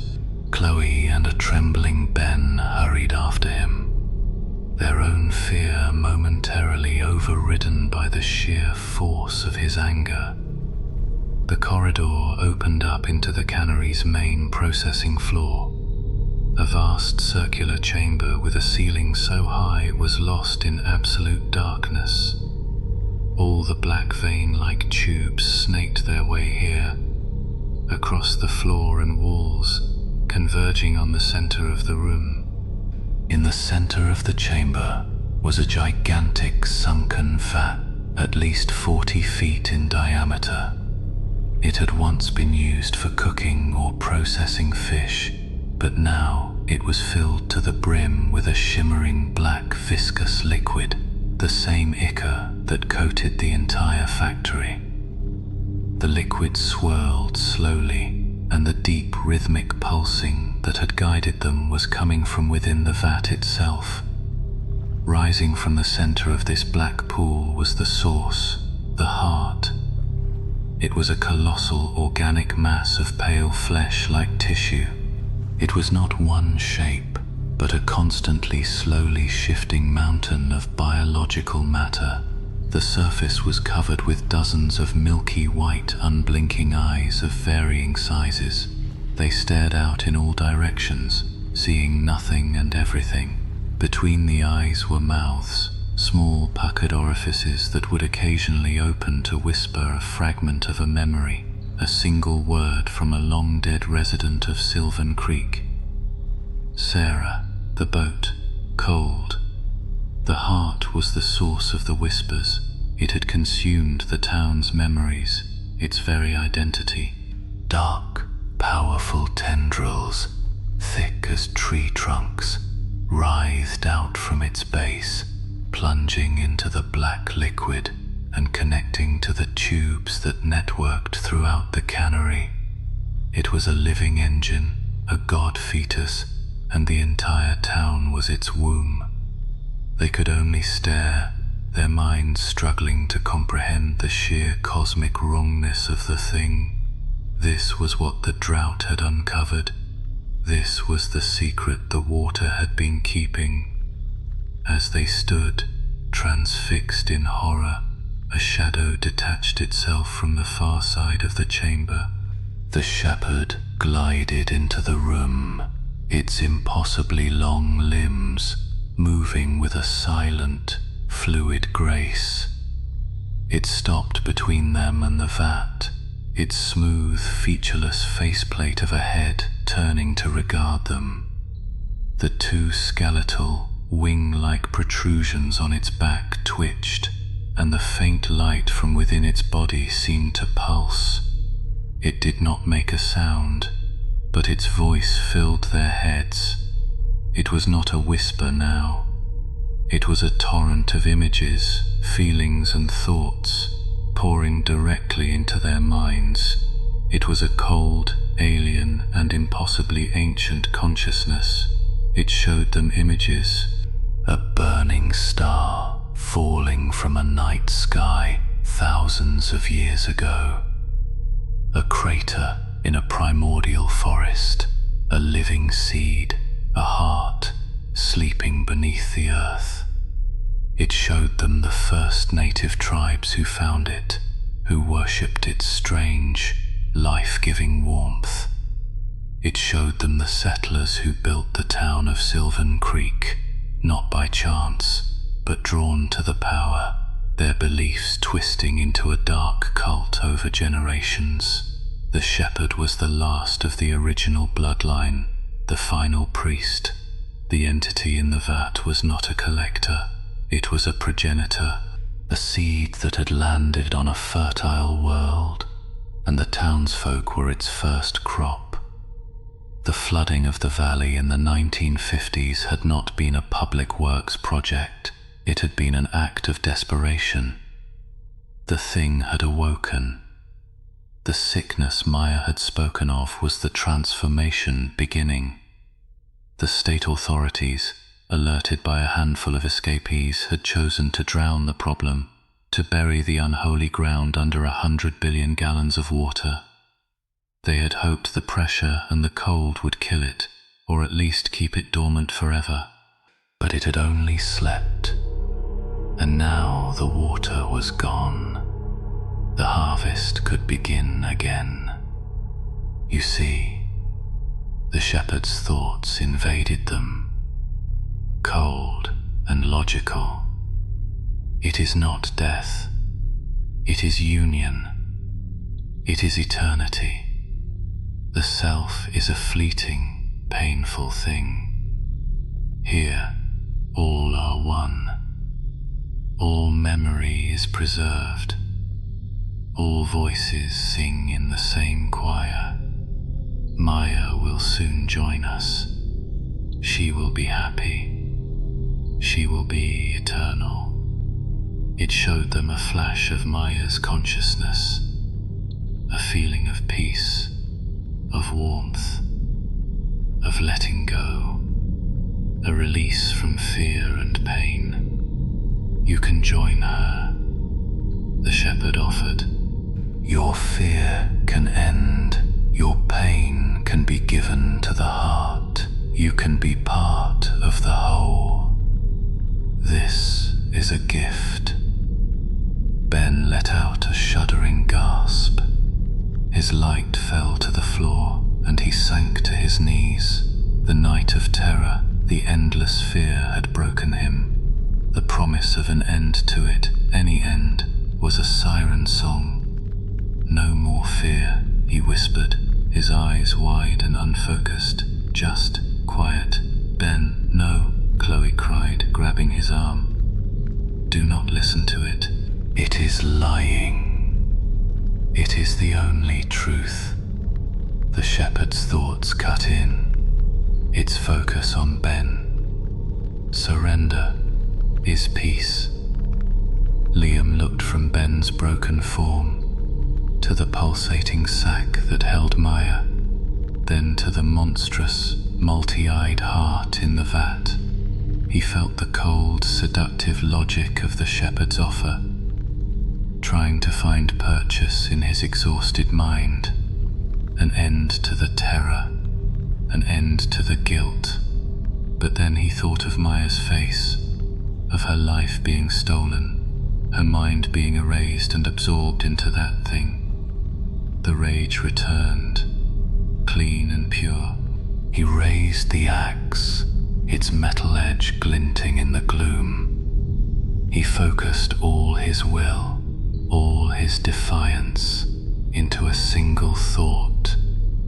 Chloe and a trembling Ben hurried after him, their own fear momentarily overridden by the sheer force of his anger. The corridor opened up into the cannery's main processing floor. A vast circular chamber with a ceiling so high it was lost in absolute darkness. All the black vein-like tubes snaked their way here, across the floor and walls, converging on the center of the room. In the center of the chamber was a gigantic sunken vat, at least 40 feet in diameter. It had once been used for cooking or processing fish, but now it was filled to the brim with a shimmering black viscous liquid, the same ichor that coated the entire factory. The liquid swirled slowly, and the deep rhythmic pulsing that had guided them was coming from within the vat itself. Rising from the center of this black pool was the source, the heart. It was a colossal organic mass of pale flesh like tissue. It was not one shape, but a constantly slowly shifting mountain of biological matter. The surface was covered with dozens of milky white, unblinking eyes of varying sizes. They stared out in all directions, seeing nothing and everything. Between the eyes were mouths, small puckered orifices that would occasionally open to whisper a fragment of a memory, a single word from a long-dead resident of Silvan Creek. Sarah, the boat, cold. The heart was the source of the whispers. It had consumed the town's memories, its very identity. Dark, powerful tendrils, thick as tree trunks, writhed out from its base, plunging into the black liquid and connecting to the tubes that networked throughout the cannery. It was a living engine, a god fetus, and the entire town was its womb. They could only stare, their minds struggling to comprehend the sheer cosmic wrongness of the thing. This was what the drought had uncovered. This was the secret the water had been keeping. As they stood, transfixed in horror, a shadow detached itself from the far side of the chamber. The shepherd glided into the room, its impossibly long limbs moving with a silent, fluid grace. It stopped between them and the vat, its smooth, featureless faceplate of a head turning to regard them. The two skeletal, wing-like protrusions on its back twitched, and the faint light from within its body seemed to pulse. It did not make a sound, but its voice filled their heads. It was not a whisper now. It was a torrent of images, feelings and thoughts, pouring directly into their minds. It was a cold, alien and impossibly ancient consciousness. It showed them images. A burning star falling from a night sky thousands of years ago. A crater in a primordial forest. A living seed. A heart sleeping beneath the earth. It showed them the first native tribes who found it, who worshipped its strange, life-giving warmth. It showed them the settlers who built the town of Silvan Creek, not by chance, but drawn to the power, their beliefs twisting into a dark cult over generations. The shepherd was the last of the original bloodline, the final priest. The entity in the vat was not a collector. It was a progenitor, a seed that had landed on a fertile world, and the townsfolk were its first crop. The flooding of the valley in the 1950s had not been a public works project. It had been an act of desperation. The thing had awoken. The sickness Maya had spoken of was the transformation beginning. The state authorities, alerted by a handful of escapees, had chosen to drown the problem, to bury the unholy ground under 100 billion gallons of water. They had hoped the pressure and the cold would kill it, or at least keep it dormant forever. But it had only slept. And now the water was gone. The harvest could begin again. You see, the shepherd's thoughts invaded them, cold and logical. It is not death. It is union. It is eternity. The self is a fleeting, painful thing. Here, all are one. All memory is preserved. All voices sing in the same choir. Maya will soon join us. She will be happy. She will be eternal. It showed them a flash of Maya's consciousness. feeling of peace, of warmth, of letting go, a release from fear and pain. "You can join her," the shepherd offered. "Your fear can end. Your pain can be given to the heart. You can be part of the whole. This is a gift." Ben let out a shuddering gasp. His light fell to the floor, and he sank to his knees. The night of terror, the endless fear had broken him. The promise of an end to it, any end, was a siren song. "No more fear," he whispered, his eyes wide and unfocused. "Just quiet." "Ben, no," Chloe cried, grabbing his arm. "Do not listen to it. It is lying. It is the only truth." The shepherd's thoughts cut in, its focus on Ben. Surrender is peace. Liam looked from Ben's broken form to the pulsating sack that held Maya, then to the monstrous, multi-eyed heart in the vat. He felt the cold, seductive logic of the shepherd's offer, trying to find purchase in his exhausted mind. An end to the terror, an end to the guilt. But then he thought of Maya's face, of her life being stolen, her mind being erased and absorbed into that thing. The rage returned, clean and pure. He raised the axe, its metal edge glinting in the gloom. He focused all his will, all his defiance, into a single thought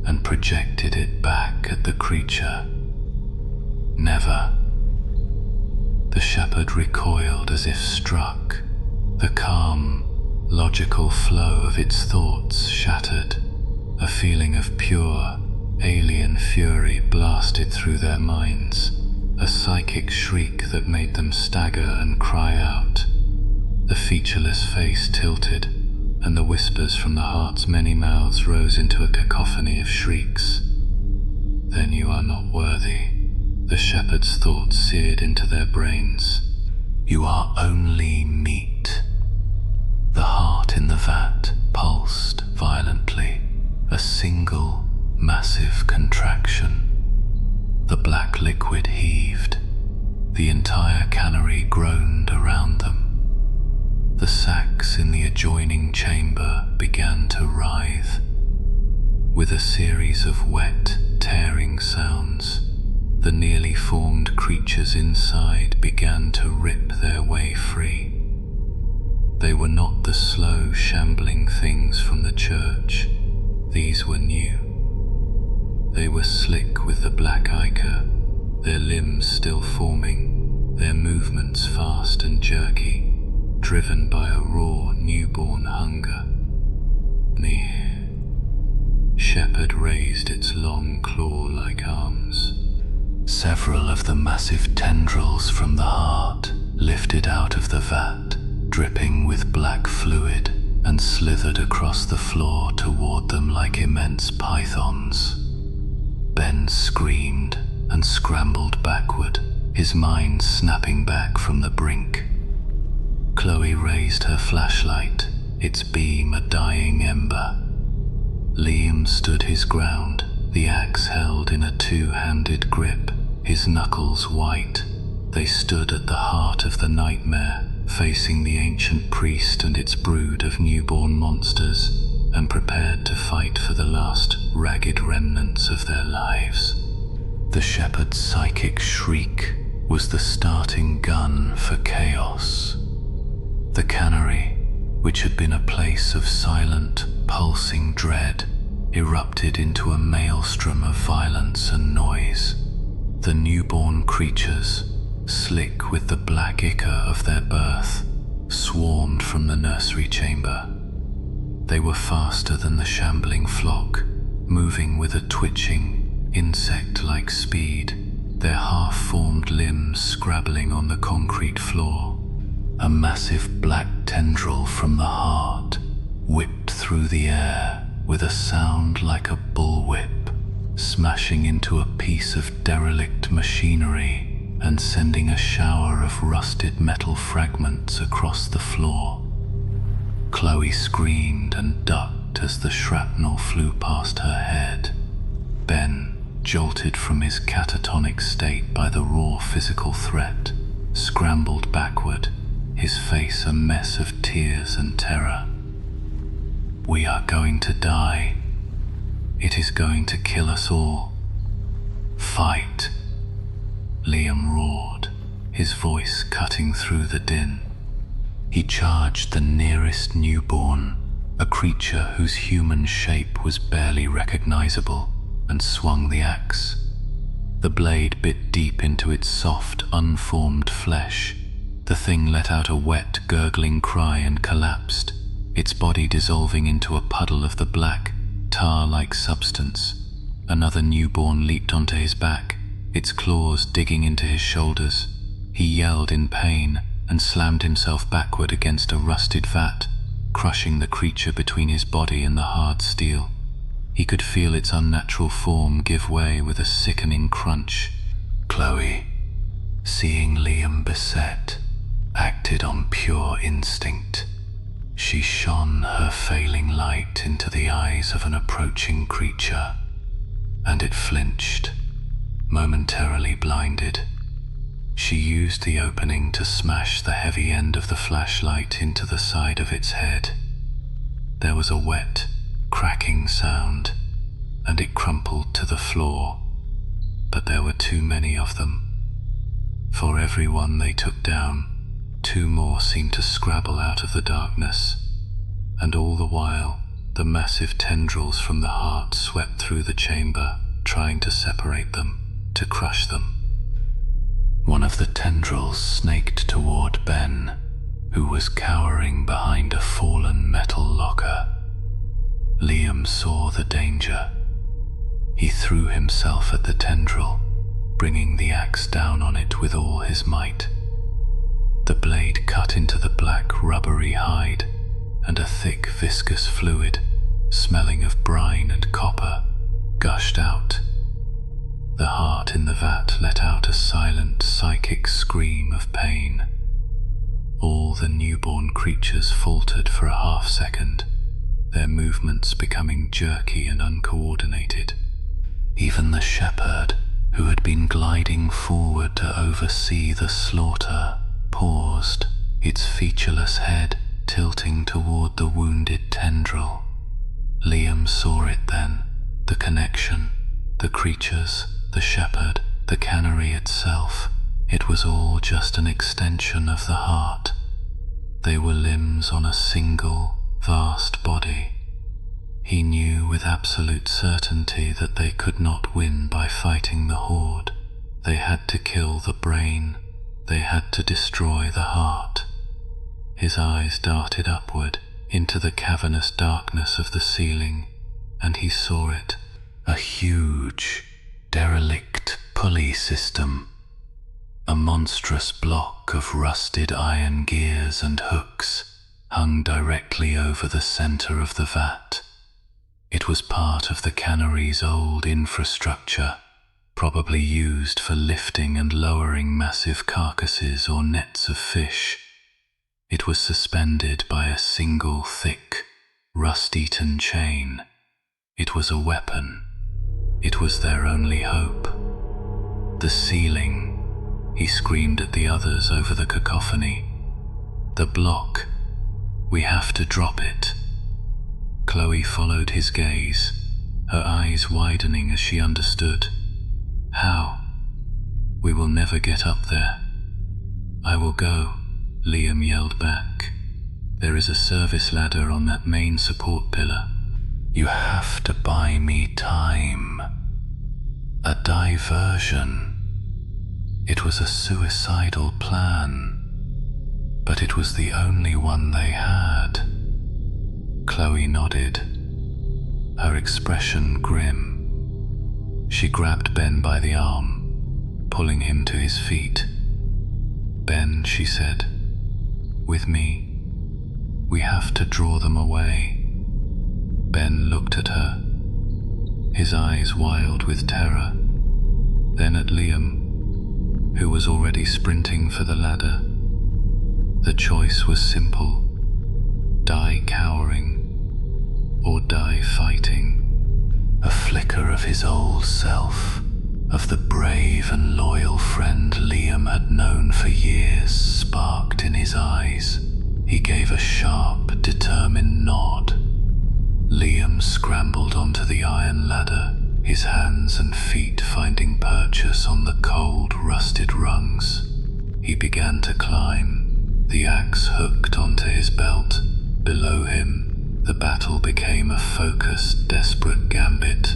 and projected it back at the creature. "Never." The shepherd recoiled as if struck. The calm, logical flow of its thoughts shattered. A feeling of pure, alien fury blasted through their minds, a psychic shriek that made them stagger and cry out. The featureless face tilted, and the whispers from the heart's many mouths rose into a cacophony of shrieks. "Then you are not worthy," the shepherd's thoughts seared into their brains. "You are only meat." The heart in the vat pulsed violently, a single, massive contraction. The black liquid heaved. The entire cannery groaned around them. The sacks in the adjoining chamber began to writhe. With a series of wet, tearing sounds, the nearly formed creatures inside began to rip their way free. They were not the slow, shambling things from the church. These were new. They were slick with the black ichor, their limbs still forming, their movements fast and jerky, driven by a raw, newborn hunger. The shepherd raised its long claw-like arms. Several of the massive tendrils from the heart lifted out of the vat, dripping with black fluid, and slithered across the floor toward them like immense pythons. Ben screamed and scrambled backward, his mind snapping back from the brink. Chloe raised her flashlight, its beam a dying ember. Liam stood his ground, the axe held in a two-handed grip, his knuckles white. They stood at the heart of the nightmare, facing the ancient priest and its brood of newborn monsters, and prepared to fight for the last ragged remnants of their lives. The shepherd's psychic shriek was the starting gun for chaos. The cannery, which had been a place of silent, pulsing dread, erupted into a maelstrom of violence and noise. The newborn creatures, slick with the black ichor of their birth, swarmed from the nursery chamber. They were faster than the shambling flock, moving with a twitching, insect-like speed, their half-formed limbs scrabbling on the concrete floor. A massive black tendril from the heart whipped through the air, with a sound like a bullwhip smashing into a piece of derelict machinery and sending a shower of rusted metal fragments across the floor. Chloe screamed and ducked as the shrapnel flew past her head. Ben, jolted from his catatonic state by the raw physical threat, scrambled backward, his face a mess of tears and terror. "We are going to die. It is going to kill us all. Fight!" Liam roared, his voice cutting through the din. He charged the nearest newborn, a creature whose human shape was barely recognizable, and swung the axe. The blade bit deep into its soft, unformed flesh. The thing let out a wet, gurgling cry and collapsed, its body dissolving into a puddle of the black, tar-like substance. Another newborn leaped onto his back, its claws digging into his shoulders. He yelled in pain and slammed himself backward against a rusted vat, crushing the creature between his body and the hard steel. He could feel its unnatural form give way with a sickening crunch. Chloe, seeing Liam beset, acted on pure instinct. She shone her failing light into the eyes of an approaching creature, and it flinched, momentarily blinded. She used the opening to smash the heavy end of the flashlight into the side of its head. There was a wet, cracking sound, and it crumpled to the floor, but there were too many of them. For every one they took down, two more seemed to scrabble out of the darkness, and all the while the massive tendrils from the heart swept through the chamber, trying to separate them, to crush them. One of the tendrils snaked toward Ben, who was cowering behind a fallen metal locker. Liam saw the danger. He threw himself at the tendril, bringing the axe down on it with all his might. The blade cut into the black, rubbery hide, and a thick, viscous fluid, smelling of brine and copper, gushed out. The heart in the vat let out a silent, psychic scream of pain. All the newborn creatures faltered for a half-second, their movements becoming jerky and uncoordinated. Even the shepherd, who had been gliding forward to oversee the slaughter, paused, its featureless head tilting toward the wounded tendril. Liam saw it then, the connection, the creatures, the shepherd, the cannery itself. It was all just an extension of the heart. They were limbs on a single, vast body. He knew with absolute certainty that they could not win by fighting the horde. They had to kill the brain. They had to destroy the heart. His eyes darted upward into the cavernous darkness of the ceiling, and he saw it, a huge, derelict pulley system. A monstrous block of rusted iron gears and hooks hung directly over the center of the vat. It was part of the cannery's old infrastructure, probably used for lifting and lowering massive carcasses or nets of fish. It was suspended by a single thick, rust-eaten chain. It was a weapon. It was their only hope. The ceiling, he screamed at the others over the cacophony. The block. We have to drop it. Chloe followed his gaze, her eyes widening as she understood. How? We will never get up there. I will go, Liam yelled back. There is a service ladder on that main support pillar. You have to buy me time. A diversion. It was a suicidal plan, but it was the only one they had. Chloe nodded, her expression grim. She grabbed Ben by the arm, pulling him to his feet. Ben, she said, with me, we have to draw them away. Ben looked at her, his eyes wild with terror, then at Liam, who was already sprinting for the ladder. The choice was simple: die cowering or die fighting. A flicker of his old self, of the brave and loyal friend Liam had known for years, sparked in his eyes. He gave a sharp, determined nod. Liam scrambled onto the iron ladder, his hands and feet finding purchase on the cold, rusted rungs. He began to climb, the axe hooked onto his belt. Below him, the battle became a focused, desperate gambit.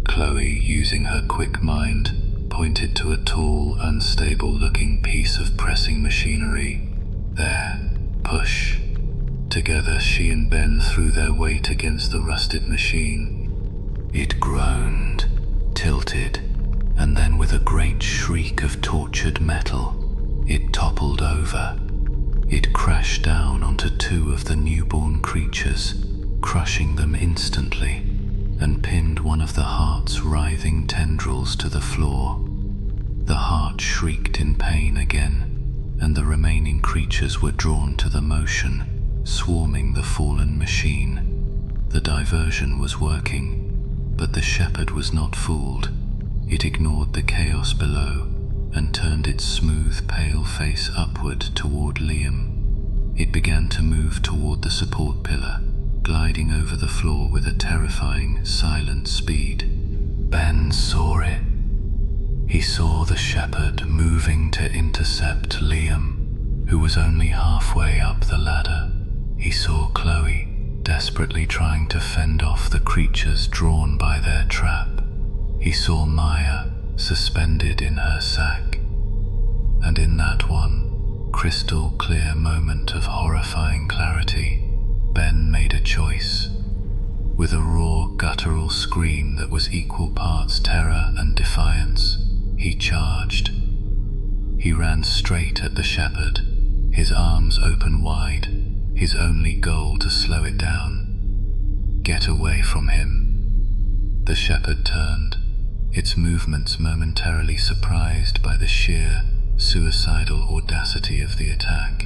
Chloe, using her quick mind, pointed to a tall, unstable-looking piece of pressing machinery. There, push. Together, she and Ben threw their weight against the rusted machine. It groaned, tilted, and then with a great shriek of tortured metal, it toppled over. It crashed down onto two of the newborn creatures, crushing them instantly, and pinned one of the heart's writhing tendrils to the floor. The heart shrieked in pain again, and the remaining creatures were drawn to the motion, swarming the fallen machine. The diversion was working, but the shepherd was not fooled. It ignored the chaos below and turned its smooth, pale face upward toward Liam. It began to move toward the support pillar, gliding over the floor with a terrifying, silent speed. Ben saw it. He saw the shepherd moving to intercept Liam, who was only halfway up the ladder. He saw Chloe, desperately trying to fend off the creatures drawn by their trap. He saw Maya, suspended in her sack. And in that one crystal clear moment of horrifying clarity, Ben made a choice. With a raw, guttural scream that was equal parts terror and defiance, he charged. He ran straight at the shepherd, his arms open wide, his only goal to slow it down. Get away from him. The shepherd turned, its movements momentarily surprised by the sheer, suicidal audacity of the attack.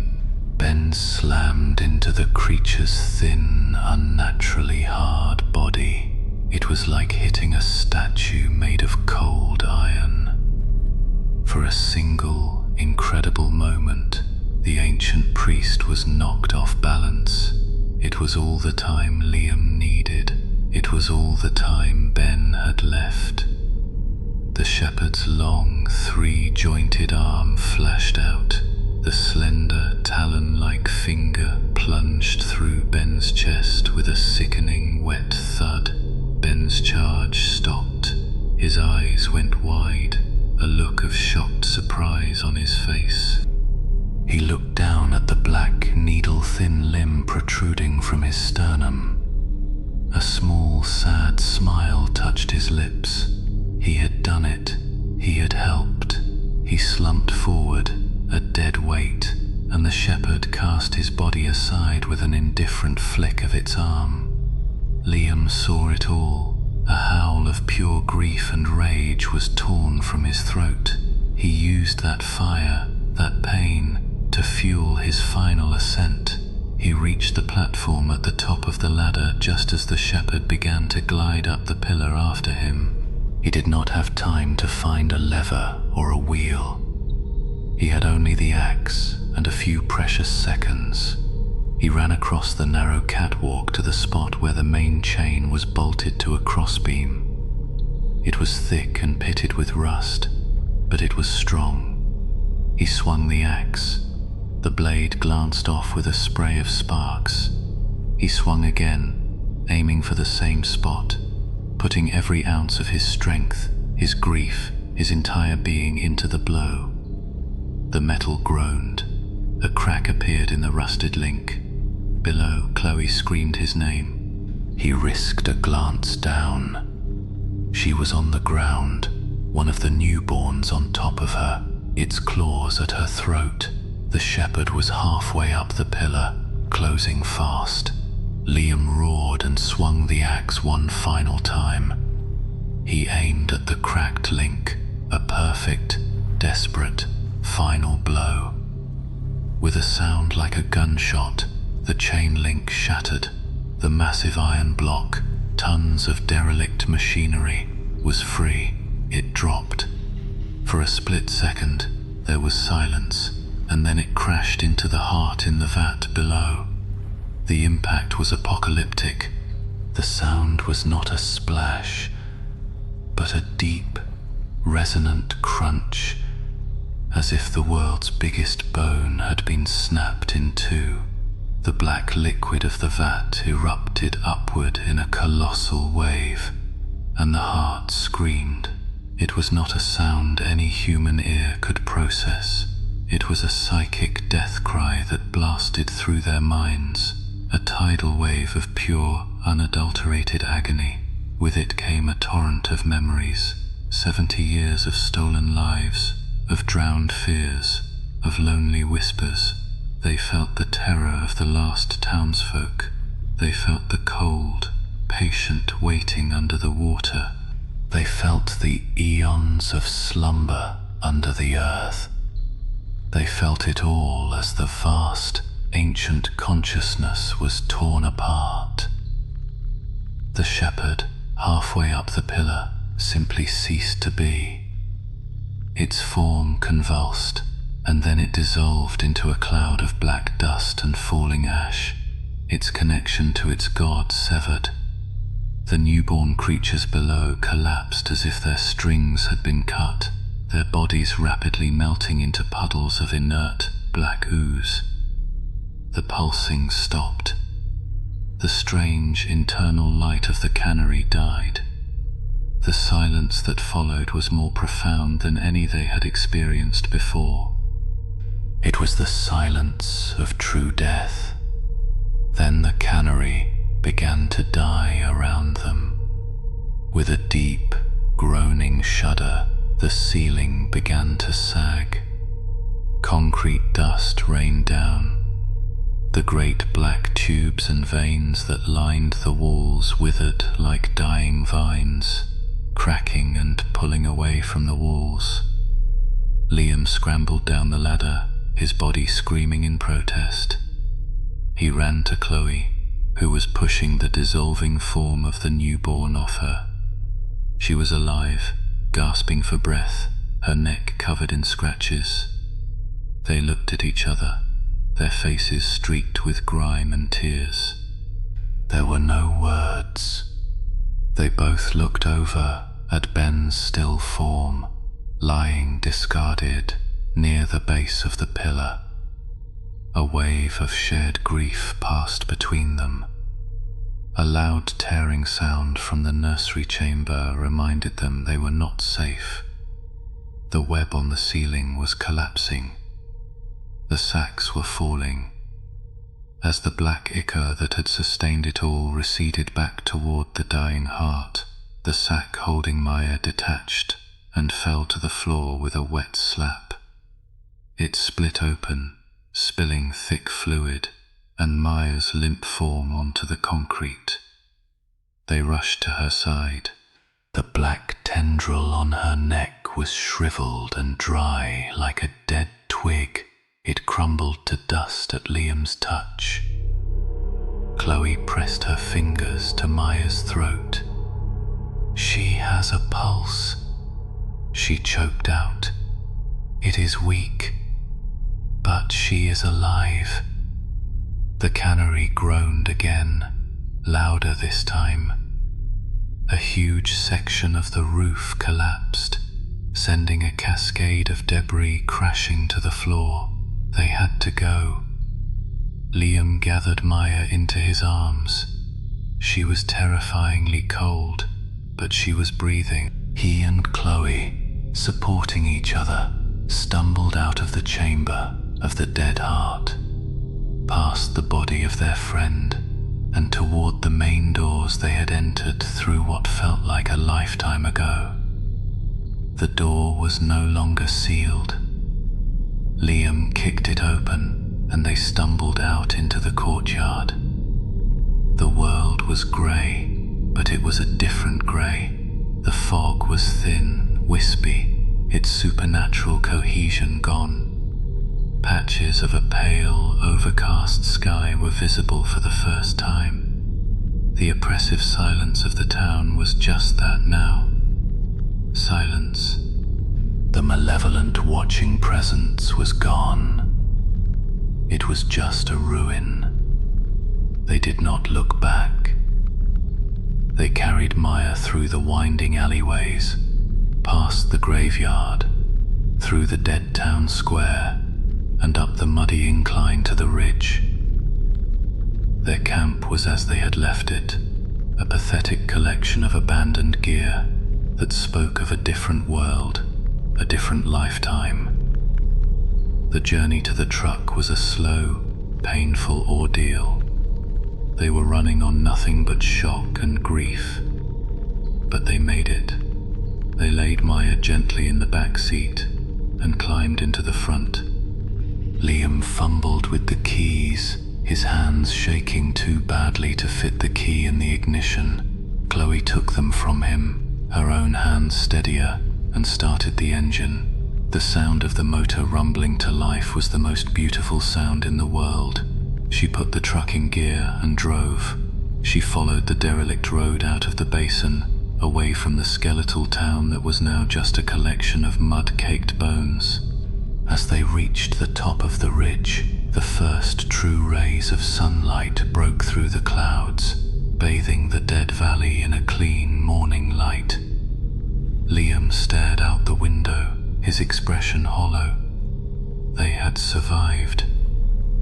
Ben slammed into the creature's thin, unnaturally hard body. It was like hitting a statue made of cold iron. For a single, incredible moment, the ancient priest was knocked off balance. It was all the time Liam needed. It was all the time Ben had left. The shepherd's long, three-jointed arm flashed out. The slender, talon-like finger plunged through Ben's chest with a sickening, wet thud. Ben's charge stopped. His eyes went wide, a look of shocked surprise on his face. He looked down at the black, needle-thin limb protruding from his sternum. A small, sad smile touched his lips. He had done it. He had helped. He slumped forward, a dead weight, and the shepherd cast his body aside with an indifferent flick of its arm. Liam saw it all. A howl of pure grief and rage was torn from his throat. He used that fire, that pain, to fuel his final ascent. He reached the platform at the top of the ladder just as the shepherd began to glide up the pillar after him. He did not have time to find a lever or a wheel. He had only the axe and a few precious seconds. He ran across the narrow catwalk to the spot where the main chain was bolted to a crossbeam. It was thick and pitted with rust, but it was strong. He swung the axe. The blade glanced off with a spray of sparks. He swung again, aiming for the same spot, putting every ounce of his strength, his grief, his entire being into the blow. The metal groaned. A crack appeared in the rusted link. Below, Chloe screamed his name. He risked a glance down. She was on the ground, one of the newborns on top of her, its claws at her throat. The shepherd was halfway up the pillar, closing fast. Liam roared and swung the axe one final time. He aimed at the cracked link, a perfect, desperate, final blow. With a sound like a gunshot, the chain link shattered. The massive iron block, tons of derelict machinery, was free. It dropped. For a split second, there was silence, and then it crashed into the heart in the vat below. The impact was apocalyptic. The sound was not a splash, but a deep, resonant crunch, as if the world's biggest bone had been snapped in two. The black liquid of the vat erupted upward in a colossal wave, and the heart screamed. It was not a sound any human ear could process. It was a psychic death cry that blasted through their minds, a tidal wave of pure, unadulterated agony. With it came a torrent of memories, 70 years of stolen lives, of drowned fears, of lonely whispers. They felt the terror of the last townsfolk. They felt the cold, patient waiting under the water. They felt the eons of slumber under the earth. They felt it all as the vast, ancient consciousness was torn apart. The shepherd, halfway up the pillar, simply ceased to be. Its form convulsed, and then it dissolved into a cloud of black dust and falling ash, its connection to its god severed. The newborn creatures below collapsed as if their strings had been cut, their bodies rapidly melting into puddles of inert, black ooze. The pulsing stopped. The strange, internal light of the cannery died. The silence that followed was more profound than any they had experienced before. It was the silence of true death. Then the cannery began to die around them. With a deep, groaning shudder, the ceiling began to sag. Concrete dust rained down. The great black tubes and veins that lined the walls withered like dying vines, cracking and pulling away from the walls. Liam scrambled down the ladder, his body screaming in protest. He ran to Chloe, who was pushing the dissolving form of the newborn off her. She was alive, gasping for breath, her neck covered in scratches. They looked at each other, their faces streaked with grime and tears. There were no words. They both looked over at Ben's still form, lying discarded near the base of the pillar. A wave of shared grief passed between them. A loud tearing sound from the nursery chamber reminded them they were not safe. The web on the ceiling was collapsing. The sacks were falling. As the black ichor that had sustained it all receded back toward the dying heart, the sack holding Maya detached and fell to the floor with a wet slap. It split open, spilling thick fluid, and Maya's limp form onto the concrete. They rushed to her side. The black tendril on her neck was shriveled and dry like a dead twig. It crumbled to dust at Liam's touch. Chloe pressed her fingers to Maya's throat. "She has a pulse," she choked out. "It is weak, but she is alive." The cannery groaned again, louder this time. A huge section of the roof collapsed, sending a cascade of debris crashing to the floor. They had to go. Liam gathered Maya into his arms. She was terrifyingly cold, but she was breathing. He and Chloe, supporting each other, stumbled out of the chamber of the dead heart, past the body of their friend, and toward the main doors they had entered through what felt like a lifetime ago. The door was no longer sealed. Liam kicked it open, and they stumbled out into the courtyard. The world was grey, but it was a different grey. The fog was thin, wispy, its supernatural cohesion gone. Patches of a pale, overcast sky were visible for the first time. The oppressive silence of the town was just that now. Silence. The malevolent watching presence was gone. It was just a ruin. They did not look back. They carried Maya through the winding alleyways, past the graveyard, through the dead town square, and up the muddy incline to the ridge. Their camp was as they had left it, a pathetic collection of abandoned gear that spoke of a different world, a different lifetime. The journey to the truck was a slow, painful ordeal. They were running on nothing but shock and grief, but they made it. They laid Maya gently in the back seat and climbed into the front. Liam fumbled with the keys, his hands shaking too badly to fit the key in the ignition. Chloe took them from him, her own hands steadier, and started the engine. The sound of the motor rumbling to life was the most beautiful sound in the world. She put the truck in gear and drove. She followed the derelict road out of the basin, away from the skeletal town that was now just a collection of mud-caked bones. As they reached the top of the ridge, the first true rays of sunlight broke through the clouds, bathing the dead valley in a clean morning light. Liam stared out the window, his expression hollow. They had survived.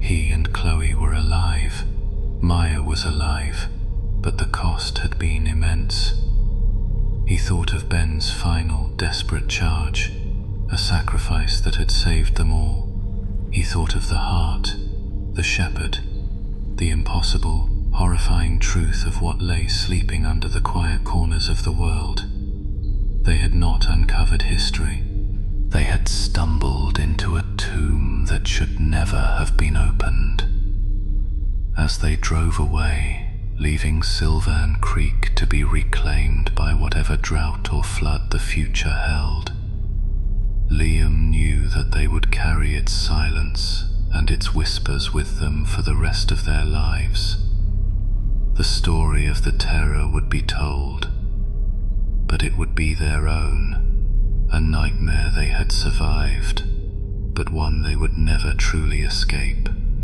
He and Chloe were alive. Maya was alive, but the cost had been immense. He thought of Ben's final, desperate charge, a sacrifice that had saved them all. He thought of the heart, the shepherd, the impossible, horrifying truth of what lay sleeping under the quiet corners of the world. They had not uncovered history. They had stumbled into a tomb that should never have been opened. As they drove away, leaving Silvan Creek to be reclaimed by whatever drought or flood the future held, Liam knew that they would carry its silence and its whispers with them for the rest of their lives. The story of the terror would be told, but it would be their own. A nightmare they had survived, but one they would never truly escape.